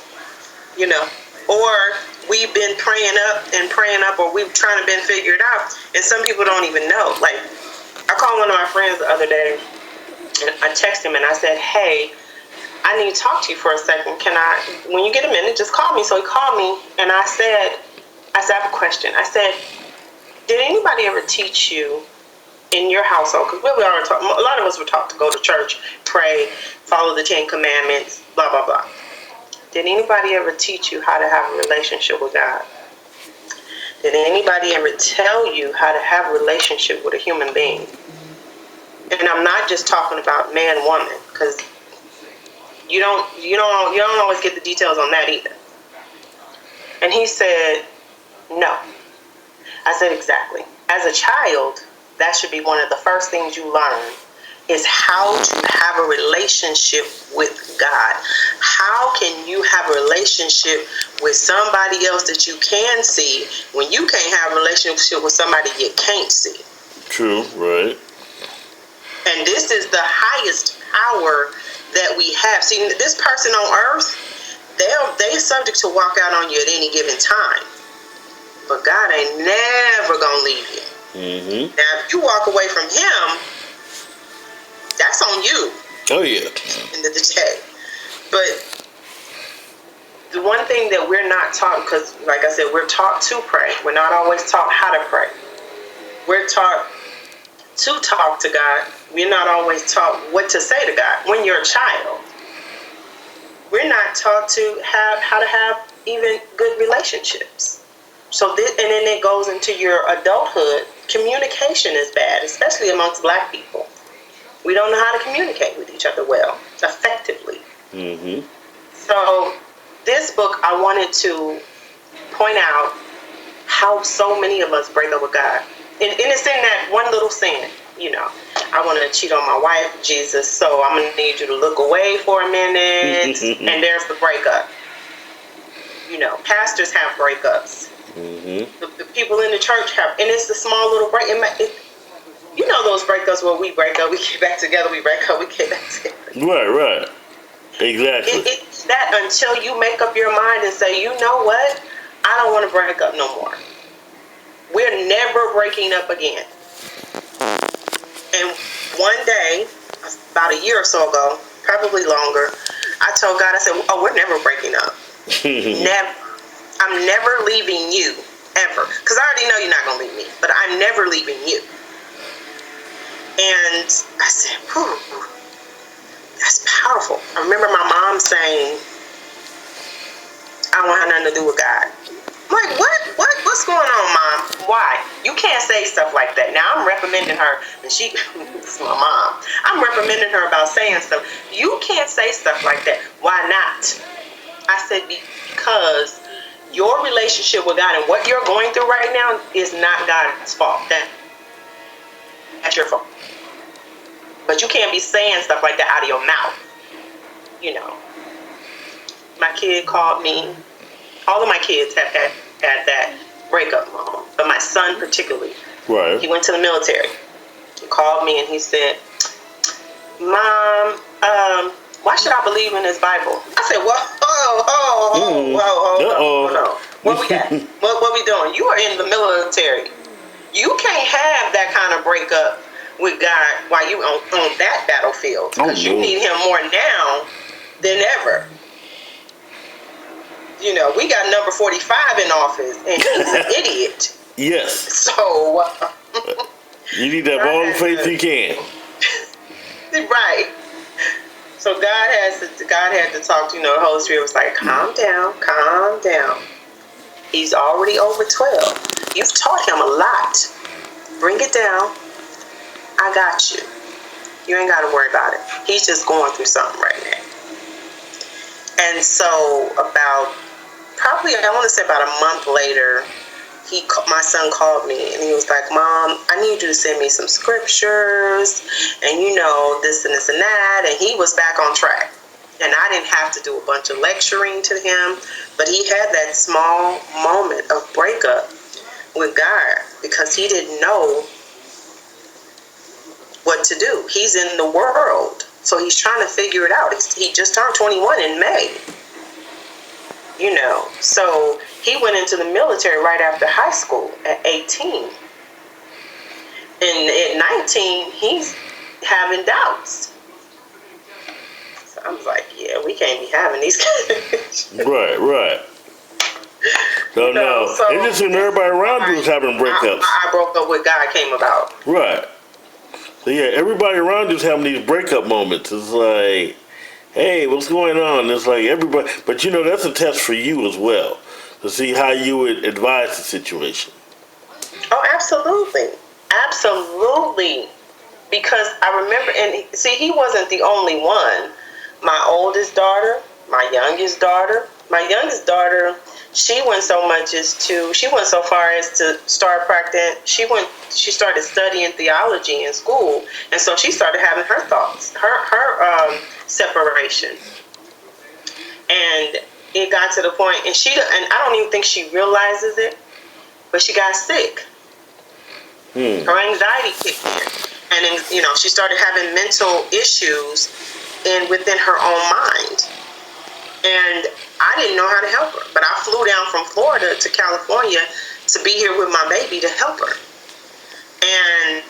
you know, or we've been praying up, or we've trying to been figured out, and some people don't even know. Like, I called one of my friends the other day, and I texted him, and I said, hey, I need to talk to you for a second. When you get a minute, just call me. So he called me, and I said, I have a question. I said, did anybody ever teach you in your household, because we already talk, a lot of us were taught to go to church, pray, follow the 10 Commandments, blah, blah, blah. Did anybody ever teach you how to have a relationship with God? Did anybody ever tell you how to have a relationship with a human being? And I'm not just talking about man, woman, because you don't always get the details on that either. And he said, no. I said, exactly. As a child, that should be one of the first things you learn, is how to have a relationship with God. How can you have a relationship with somebody else that you can see when you can't have a relationship with somebody you can't see? True, right. And this is the highest power that we have. See, this person on earth, they're subject to walk out on you at any given time. But God ain't never gonna leave you. Mm-hmm. Now, if you walk away from him, that's on you. Oh, yeah. End of the day. But the one thing that we're not taught, because like I said, we're taught to pray. We're not always taught how to pray. We're taught to talk to God. We're not always taught what to say to God. When you're a child, we're not taught to have how to have even good relationships. So this, and then it goes into your adulthood. Communication is bad, especially amongst Black people. We don't know how to communicate with each other well, effectively. Mm-hmm. So this book, I wanted to point out how so many of us break up with God. And it's in that one little saying, you know, I want to cheat on my wife, Jesus, so I'm going to need you to look away for a minute. And there's the breakup. You know, pastors have breakups. Mm-hmm. The people in the church have, and it's the small little break. You know those breakups where we break up, we get back together, we break up, we get back together. Right. Exactly. It's that until you make up your mind and say, you know what? I don't want to break up no more. We're never breaking up again. And one day, about a year or so ago, probably longer, I told God, I said, oh, we're never breaking up. Never. I'm never leaving you, ever. Because I already know you're not going to leave me, but I'm never leaving you. And I said, whew, that's powerful. I remember my mom saying, I don't want nothing to do with God. I'm like, what's going on, Mom? Why? You can't say stuff like that. Now, I'm reprimanding her, and this is my mom. I'm reprimanding her about saying stuff. You can't say stuff like that. Why not? I said, because your relationship with God and what you're going through right now is not God's fault. That's your fault. But you can't be saying stuff like that out of your mouth. You know. My kid called me. All of my kids have had that breakup moment, but my son particularly. Right. He went to the military. He called me and he said, Mom, why should I believe in this Bible? I said, whoa. What we got? what we doing? You are in the military. You can't have that kind of breakup with God while you on that battlefield, because you need him more now than ever. You know, we got number 45 in office, and he's an idiot. Yes. So you need to have all the faith you can. Right. So God had to talk to, you know, the Holy Spirit was like, calm down. He's already over 12. You've taught him a lot. Bring it down. I got you. You ain't got to worry about it. He's just going through something right now. And so about a month later, my son called me and he was like, Mom, I need you to send me some scriptures and, you know, this and this and that. And he was back on track. And I didn't have to do a bunch of lecturing to him, but he had that small moment of breakup with God because he didn't know what to do. He's in the world, so he's trying to figure it out. He just turned 21 in May. You know, so he went into the military right after high school at 18. And at 19, he's having doubts. So I was like, yeah, we can't be having these kind of Right. So no. So it's just when everybody around you was having breakups. I broke up with God came about. Right. So yeah, everybody around you is having these breakup moments. It's like, hey, what's going on? It's like everybody, but you know, that's a test for you as well to see how you would advise the situation. Oh, absolutely. Because I remember, and see, he wasn't the only one. My oldest daughter, my youngest daughter, she went so far as to start practicing. She started studying theology in school, and so she started having her thoughts, her separation. And it got to the point, and I don't even think she realizes it, but she got sick. Her anxiety kicked in. And then, you know, she started having mental issues within her own mind. And I didn't know how to help her. But I flew down from Florida to California to be here with my baby to help her. And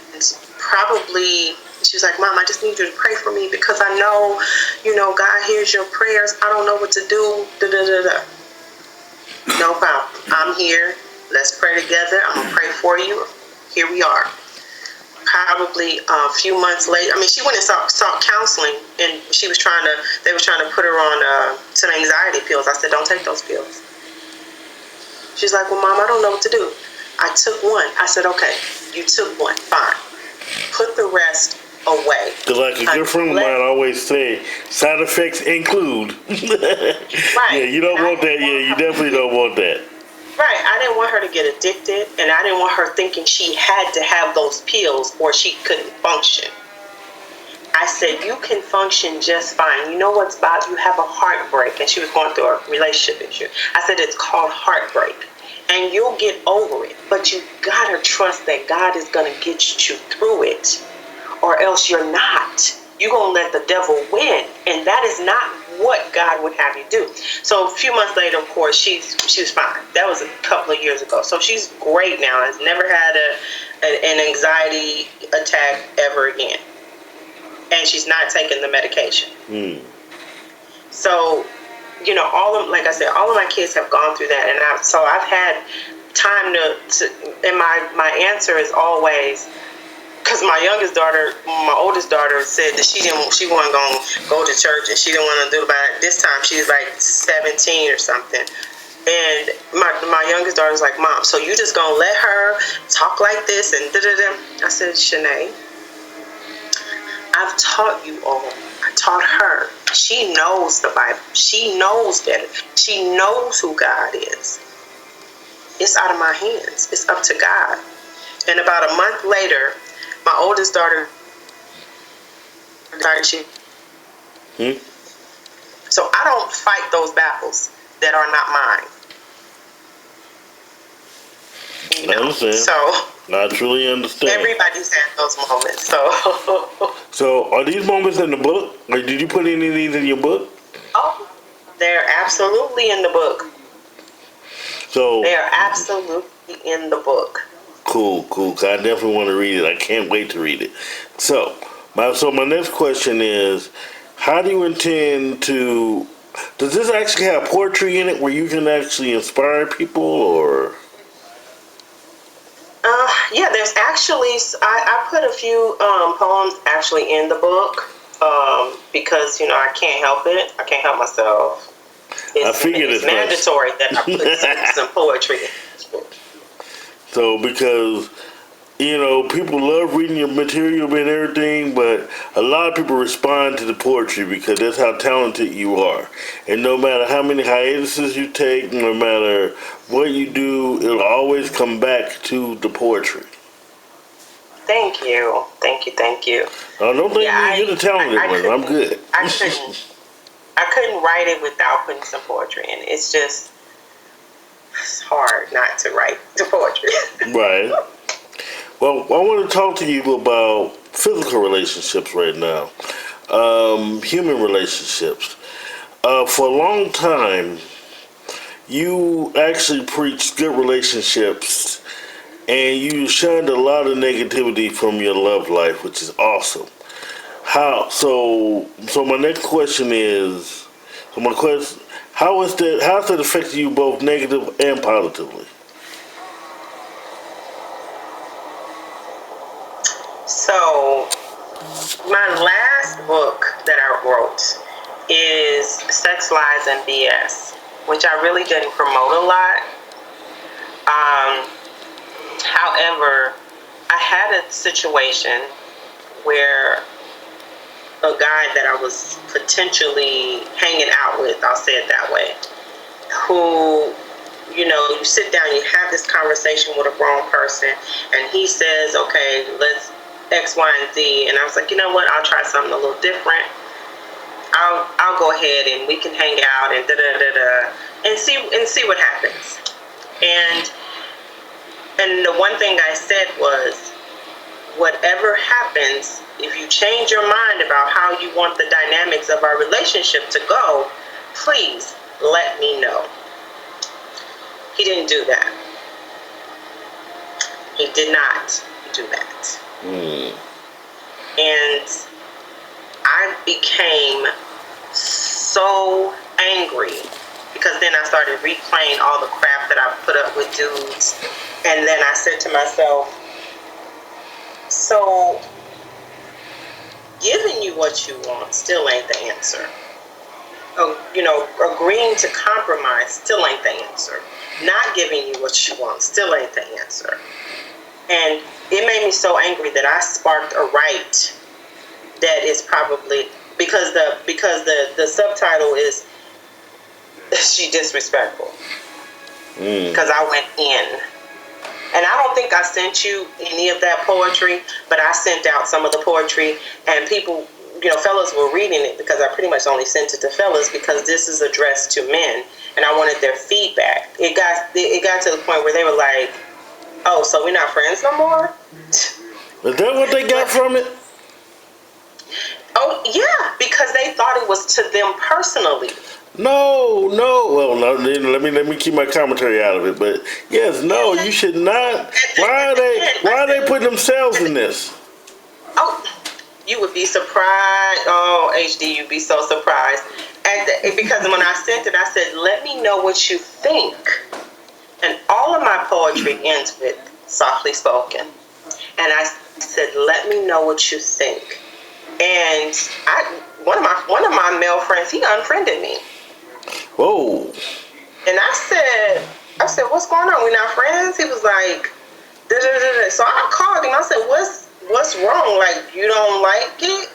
probably she was like, Mom, I just need you to pray for me because I know, God hears your prayers. I don't know what to do. Da, da, da, da. No problem. I'm here. Let's pray together. I'm going to pray for you. Here we are. Probably a few months later, she went and sought counseling, and they were trying to put her on some anxiety pills. I said, don't take those pills. She's like, well, Mom, I don't know what to do. I took one. I said, okay, you took one. Fine. Put the rest away. Because like a good friend of mine always say, side effects include. Right. Yeah, you don't want that. Yeah, you definitely don't want that. Right. I didn't want her to get addicted, and I didn't want her thinking she had to have those pills or she couldn't function. I said, you can function just fine. You know what's about you have a heartbreak, and she was going through a relationship issue. I said, it's called heartbreak, and you'll get over it, but you gotta trust that God is gonna get you through it, or else you're not. You're gonna let the devil win, and that is not what God would have you do. So a few months later, of course, she was fine. That was a couple of years ago. So she's great now. Has never had an anxiety attack ever again. And she's not taking the medication. So, like I said, all of my kids have gone through that, and I've had time to and my answer is always, because my oldest daughter said that she wasn't gonna go to church, and she didn't want to do about it. This time she was like 17 or something. And my youngest daughter was like, Mom, so you just gonna let her talk like this and da-da-da? I said, Shanae, I've taught you all. I taught her. She knows the Bible. She knows better. She knows who God is. It's out of my hands. It's up to God. And about a month later, my oldest daughter died. So I don't fight those battles that are not mine. I understand. So I truly understand. everybody's had those moments. So are these moments in the book? Or did you put any of these in your book? Oh, they're absolutely in the book. So They are absolutely in the book. Cool. 'Cause I definitely want to read it. I can't wait to read it. So my next question is, how do you intend to? Does this actually have poetry in it where you can actually inspire people, or? Yeah, there's actually I put a few poems actually in the book because I can't help it. I can't help myself. I figured it's mandatory that I put some poetry in this book. So because people love reading your material and everything, but a lot of people respond to the poetry because that's how talented you are. And no matter how many hiatuses you take, no matter what you do, it'll always come back to the poetry. Thank you. Don't think you're the talented one. I'm good. I couldn't write it without putting some poetry in it. It's hard not to write the poetry. Right. Well, I want to talk to you about physical relationships right now, human relationships. For a long time, you actually preached good relationships, and you shunned a lot of negativity from your love life, which is awesome. So my next question is, how's that affected you both negative and positively? So, my last book that I wrote is Sex, Lies, and BS, which I really didn't promote a lot. However, I had a situation where a guy that I was potentially hanging out with, I'll say it that way, who, you sit down, you have this conversation with a grown person, and he says, okay, let's X, Y, and Z, and I was like, you know what, I'll try something a little different. I'll go ahead and we can hang out and and see what happens. And the one thing I said was, whatever happens, if you change your mind about how you want the dynamics of our relationship to go, please let me know. He didn't do that. He did not do that. And I became so angry because then I started replaying all the crap that I put up with dudes. And then I said to myself, so giving you what you want still ain't the answer. Agreeing to compromise still ain't the answer. Not giving you what you want still ain't the answer. And it made me so angry that I sparked a right that is probably because the subtitle is she disrespectful. Because I went in. And I don't think I sent you any of that poetry, but I sent out some of the poetry, and people, fellas were reading it because I pretty much only sent it to fellas because this is addressed to men, and I wanted their feedback. It got to the point where they were like, "Oh, so we're not friends no more?" Is that what they got from it? Oh yeah, because they thought it was to them personally. No. Well, no, let me keep my commentary out of it. But yes, no, you should not. Why are they putting themselves in this? Oh, you would be surprised. Oh, HD, you'd be so surprised. Because when I sent it, I said, "Let me know what you think." And all of my poetry ends with softly spoken. And I said, "Let me know what you think." And one of my male friends, he unfriended me. Whoa. And I said, "What's going on? We're not friends?" He was like, da-da-da-da. So I called him. I said, What's wrong? Like, you don't like it?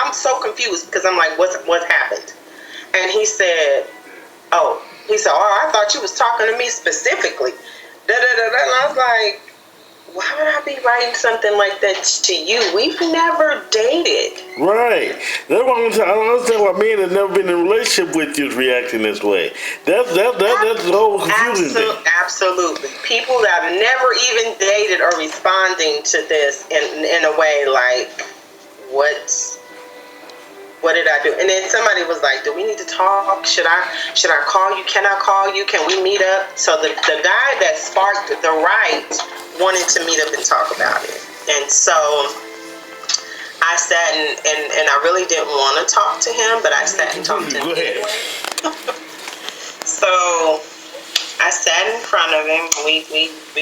I'm so confused because I'm like, what happened? And he said, "Oh, I thought you was talking to me specifically." Da-da-da-da. And I was like, why would I be writing something like that to you? We've never dated. Right. That's what I don't understand why men that never been in a relationship with you is reacting this way. That's the whole confusing thing. Absolutely. People that have never even dated are responding to this in a way like, what did I do? And then somebody was like, "Do we need to talk? Should I call you? Can I call you? Can we meet up?" So the guy that sparked the right wanted to meet up and talk about it. And so I sat and I really didn't want to talk to him, but I sat and talked to him anyway. So I sat in front of him. We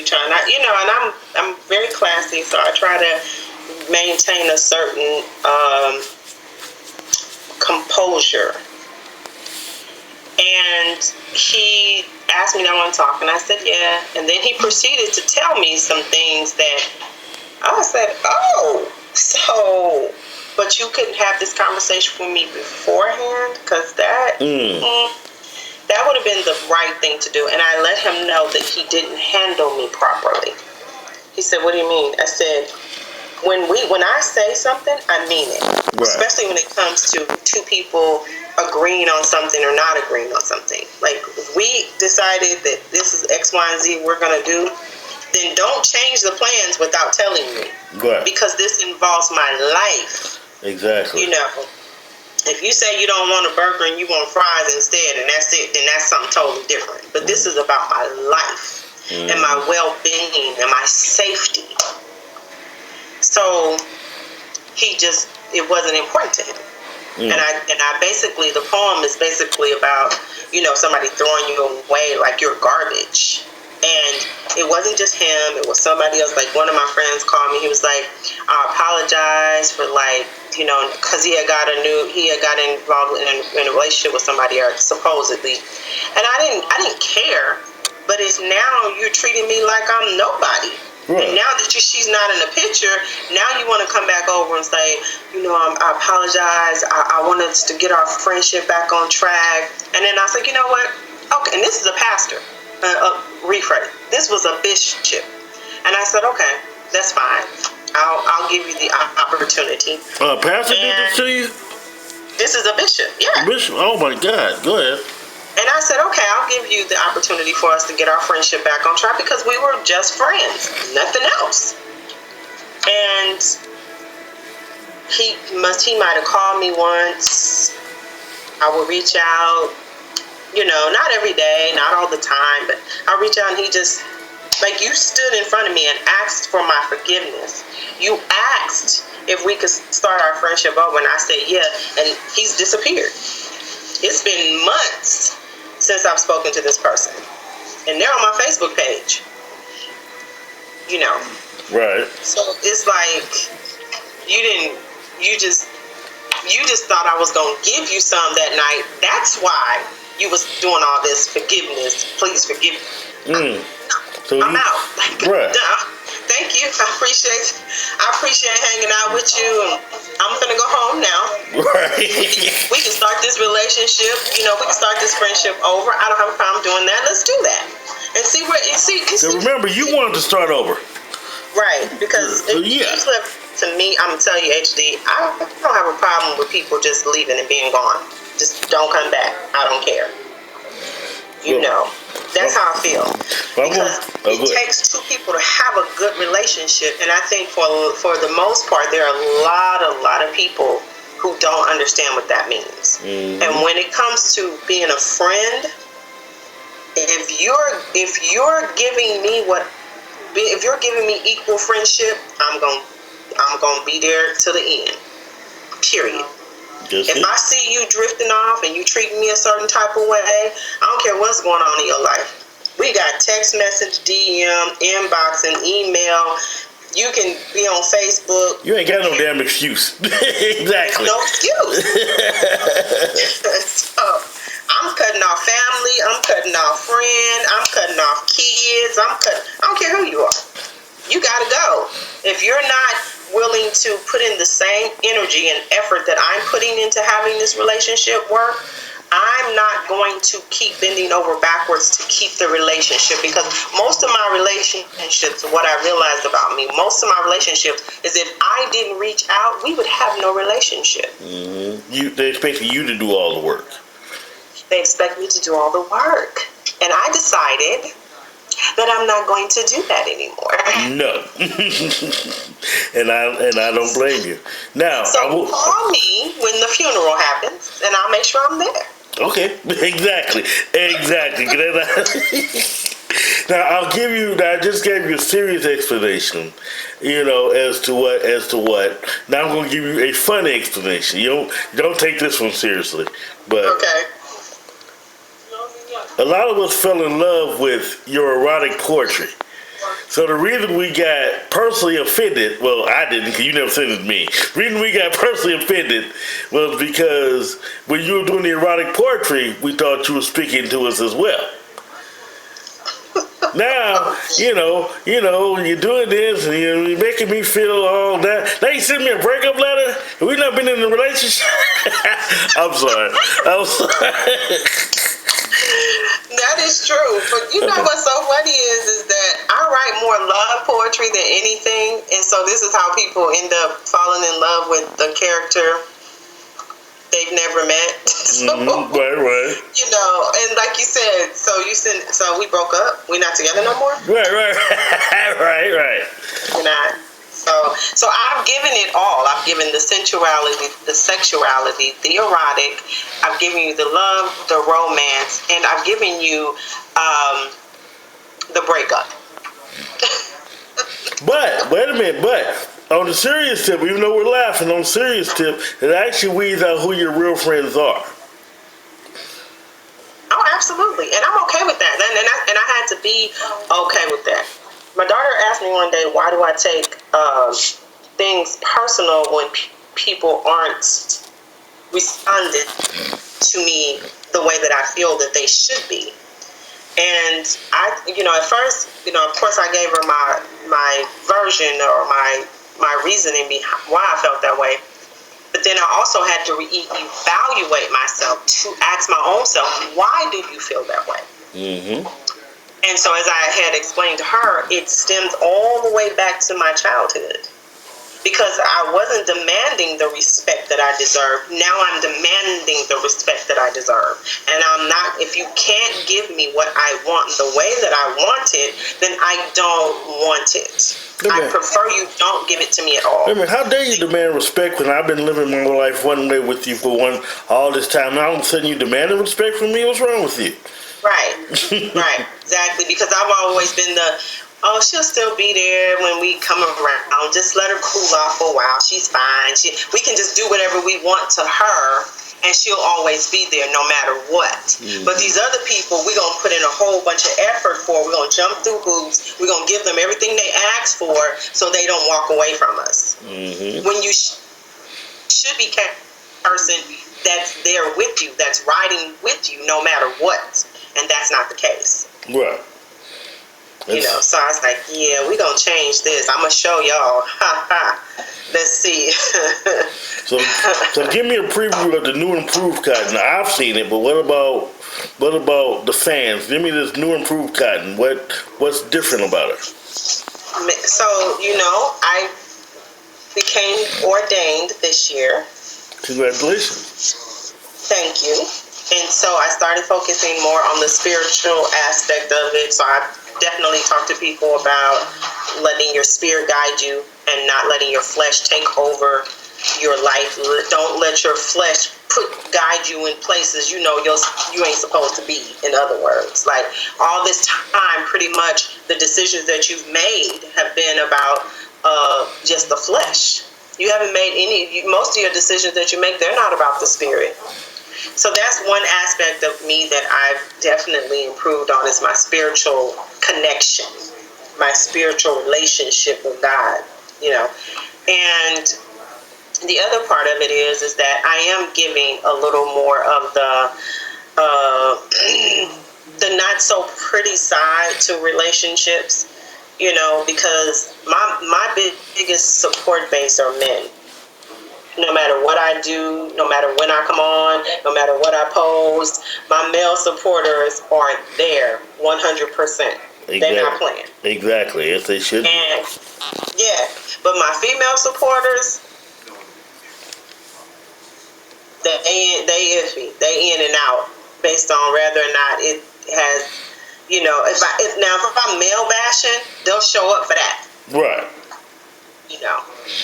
try not, and I'm very classy, so I try to maintain a certain composure. And he asked me, "I want to talk," and I said, "Yeah." And then he proceeded to tell me some things that I said, "Oh, so, but you couldn't have this conversation with me beforehand, because that would have been the right thing to do." And I let him know that he didn't handle me properly. He said, "What do you mean?" I said, when I say something, I mean it. Right. Especially when it comes to two people agreeing on something or not agreeing on something. Like, if we decided that this is X, Y, and Z we're going to do, then don't change the plans without telling me. Right. Because this involves my life. Exactly. If you say you don't want a burger and you want fries instead, and that's it, then that's something totally different. But this is about my life and my well-being and my safety. So it wasn't important to him. And I basically, the poem is basically about, somebody throwing you away like you're garbage. And it wasn't just him, it was somebody else. Like, one of my friends called me, he was like, "I apologize for, because he had gotten involved in a relationship with somebody else, supposedly. And I didn't care, but it's now you're treating me like I'm nobody. Right. And now that she's not in the picture, now you want to come back over and say, I apologize. I want us to get our friendship back on track." And then I said, "You know what? Okay." And this is a pastor. Rephrase. This was a bishop. And I said, "Okay, that's fine. I'll give you the opportunity." Pastor did this to you? This is a bishop. Yeah. Bishop. Oh my God. Go ahead. And I said, "Okay, I'll give you the opportunity for us to get our friendship back on track, because we were just friends, nothing else." And he might have called me once. I would reach out, not every day, not all the time, but I'll reach out and he just Like, you stood in front of me and asked for my forgiveness. You asked if we could start our friendship over, and I said yeah, and he's disappeared. It's been months since I've spoken to this person, and they're on my Facebook page. You know. Right. So it's like you just thought I was gonna give you some that night. That's why you was doing all this forgiveness. Please forgive me. So I'm out. Right. Thank you. I appreciate hanging out with you. I'm gonna go home now. Right. We can start this relationship. You know, we can start this friendship over. I don't have a problem doing that. Let's do that and see where. So remember, you wanted to start over. Right, because to me, I'm gonna tell you, HD, I don't have a problem with people just leaving and being gone. Just don't come back. I don't care. You know, that's how I feel. Because it takes two people to have a good relationship, and I think for the most part, there are a lot of people who don't understand what that means. Mm-hmm. And when it comes to being a friend, if you're giving me equal friendship, I'm gonna be there to the end. Period. If I see you drifting off and you treating me a certain type of way, I don't care what's going on in your life. We got text message, DM, inbox, and email. You can be on Facebook. You ain't got no damn excuse. Exactly. No excuse. So I'm cutting off family. I'm cutting off friends. I'm cutting off kids. I don't care who you are. You gotta go. If you're not willing to put in the same energy and effort that I'm putting into having this relationship work, I'm not going to keep bending over backwards to keep the relationship, because most of my relationships, what I realized about me, most of my relationships is if I didn't reach out, we would have no relationship. Mm-hmm. They expect you to do all the work. They expect me to do all the work. And I decided that I'm not going to do that anymore. No. and I don't blame you. Now, so call me when the funeral happens, and I'll make sure I'm there. Okay, exactly. Now I just gave you a serious explanation, as to what. Now I'm going to give you a funny explanation. You don't take this one seriously, but okay. A lot of us fell in love with your erotic poetry. So the reason we got personally offended, well, I didn't, because you never sent it to me. The reason we got personally offended was because when you were doing the erotic poetry, we thought you were speaking to us as well. Now, you're doing this, and you're making me feel all that. Now you send me a breakup letter, and we've not been in a relationship. I'm sorry. That is true, but you know what's so funny is that I write more love poetry than anything, and so this is how people end up falling in love with the character they've never met. So, right. And like you said, so we broke up. We're not together no more. Right. We're not. So I've given it all. I've given the sensuality, the sexuality, the erotic. I've given you the love, the romance, and I've given you the breakup. But wait a minute. But on the serious tip, even though we're laughing, on the serious tip, it actually weeds out who your real friends are. Oh, absolutely, and I'm okay with that. And I had to be okay with that. My daughter asked me one day, why do I take things personal when people aren't responding to me the way that I feel that they should be? And at first, of course I gave her my version or my reasoning behind why I felt that way. But then I also had to evaluate myself to ask my own self, why do you feel that way? Mm-hmm. And so as I had explained to her, it stems all the way back to my childhood. Because I wasn't demanding the respect that I deserve. Now I'm demanding the respect that I deserve. And I'm not, if you can't give me what I want the way that I want it, then I don't want it. I prefer you don't give it to me at all. How dare you demand respect when I've been living my life one way with you for all this time. Now all of a sudden you demanding respect from me? What's wrong with you? Right, exactly. Because I've always been Oh, she'll still be there when we come around. Just let her cool off for a while. She's fine. We can just do whatever we want to her, and she'll always be there no matter what. Mm-hmm. But these other people, we're going to put in a whole bunch of effort for. We're going to jump through hoops. We're going to give them everything they ask for so they don't walk away from us. Mm-hmm. When you should be a person that's there with you, that's riding with you no matter what. And that's not the case. Right. So I was like, yeah, we gonna change this. I'm gonna show y'all. Let's see. so give me a preview of the new improved Kottyn. Now, I've seen it, but what about the fans? Give me this new improved Kottyn. What's different about it? So I became ordained this year. Congratulations. Thank you. And so I started focusing more on the spiritual aspect of it. So I definitely talk to people about letting your spirit guide you and not letting your flesh take over your life. Don't let your flesh guide you in places you ain't supposed to be. In other words, like all this time, pretty much the decisions that you've made have been about just the flesh. You haven't made most of your decisions that you make, they're not about the spirit. So that's one aspect of me that I've definitely improved on, is my spiritual connection, my spiritual relationship with God, And the other part of it is that I am giving a little more of the not so pretty side to relationships, because my biggest support base are men. No matter what I do, no matter when I come on, no matter what I post, my male supporters are there 100%. Exactly. They're not playing. Exactly, yes they should. And but my female supporters, they iffy. They in and out based on whether or not it has, if I'm male bashing, they'll show up for that. Right.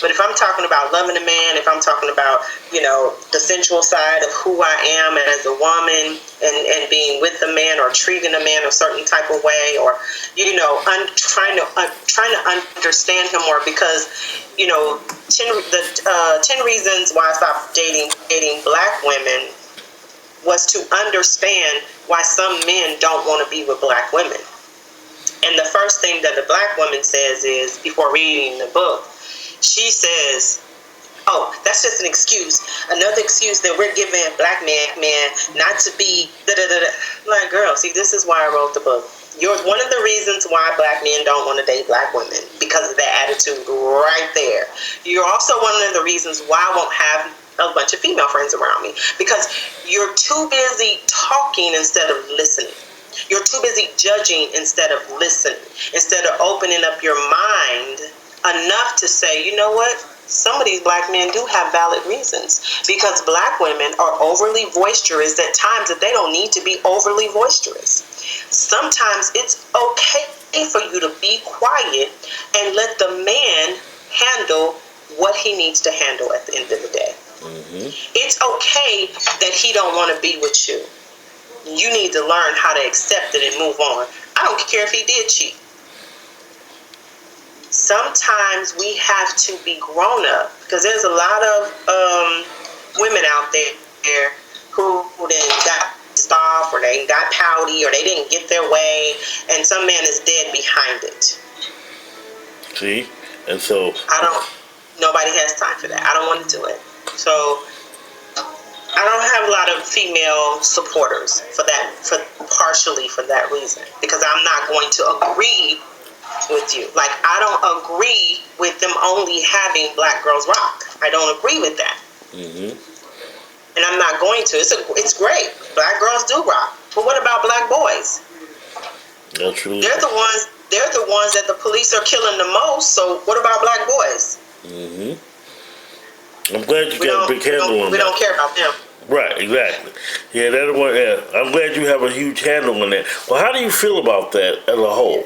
But if I'm talking about loving a man, if I'm talking about, the sensual side of who I am as a woman and being with a man or treating a man a certain type of way, or, trying to understand him more, because, 10 reasons why I stopped dating black women was to understand why some men don't want to be with black women. And the first thing that the black woman says is, before reading the book, she says, oh, that's just an excuse. Another excuse that we're giving black men not to be da-da-da-da. Like, girl, see, this is why I wrote the book. You're one of the reasons why black men don't want to date black women, because of that attitude right there. You're also one of the reasons why I won't have a bunch of female friends around me, because you're too busy talking instead of listening. You're too busy judging instead of listening, instead of opening up your mind enough to say, you know what? Some of these black men do have valid reasons, because black women are overly boisterous at times that they don't need to be overly boisterous. Sometimes it's okay for you to be quiet and let the man handle what he needs to handle at the end of the day. Mm-hmm. It's okay that he don't want to be with you. You need to learn how to accept it and move on. I don't care if he did cheat. Sometimes we have to be grown up, because there's a lot of women out there who then got off, or they got pouty, or they didn't get their way, and some man is dead behind it. See? And so nobody has time for that. I don't want to do it. So I don't have a lot of female supporters partially for that reason, because I'm not going to agree with you. Like, I don't agree with them only having black girls rock. I don't agree with that. Mm-hmm. And I'm not going to. It's great. Black girls do rock. But what about black boys? That's true. They're the ones that the police are killing the most. So what about black boys? Mm-hmm. I'm glad you got a big handle on that. We don't care about them. Right, exactly. Yeah, that's one. Yeah, I'm glad you have a huge handle on that. Well, how do you feel about that as a whole?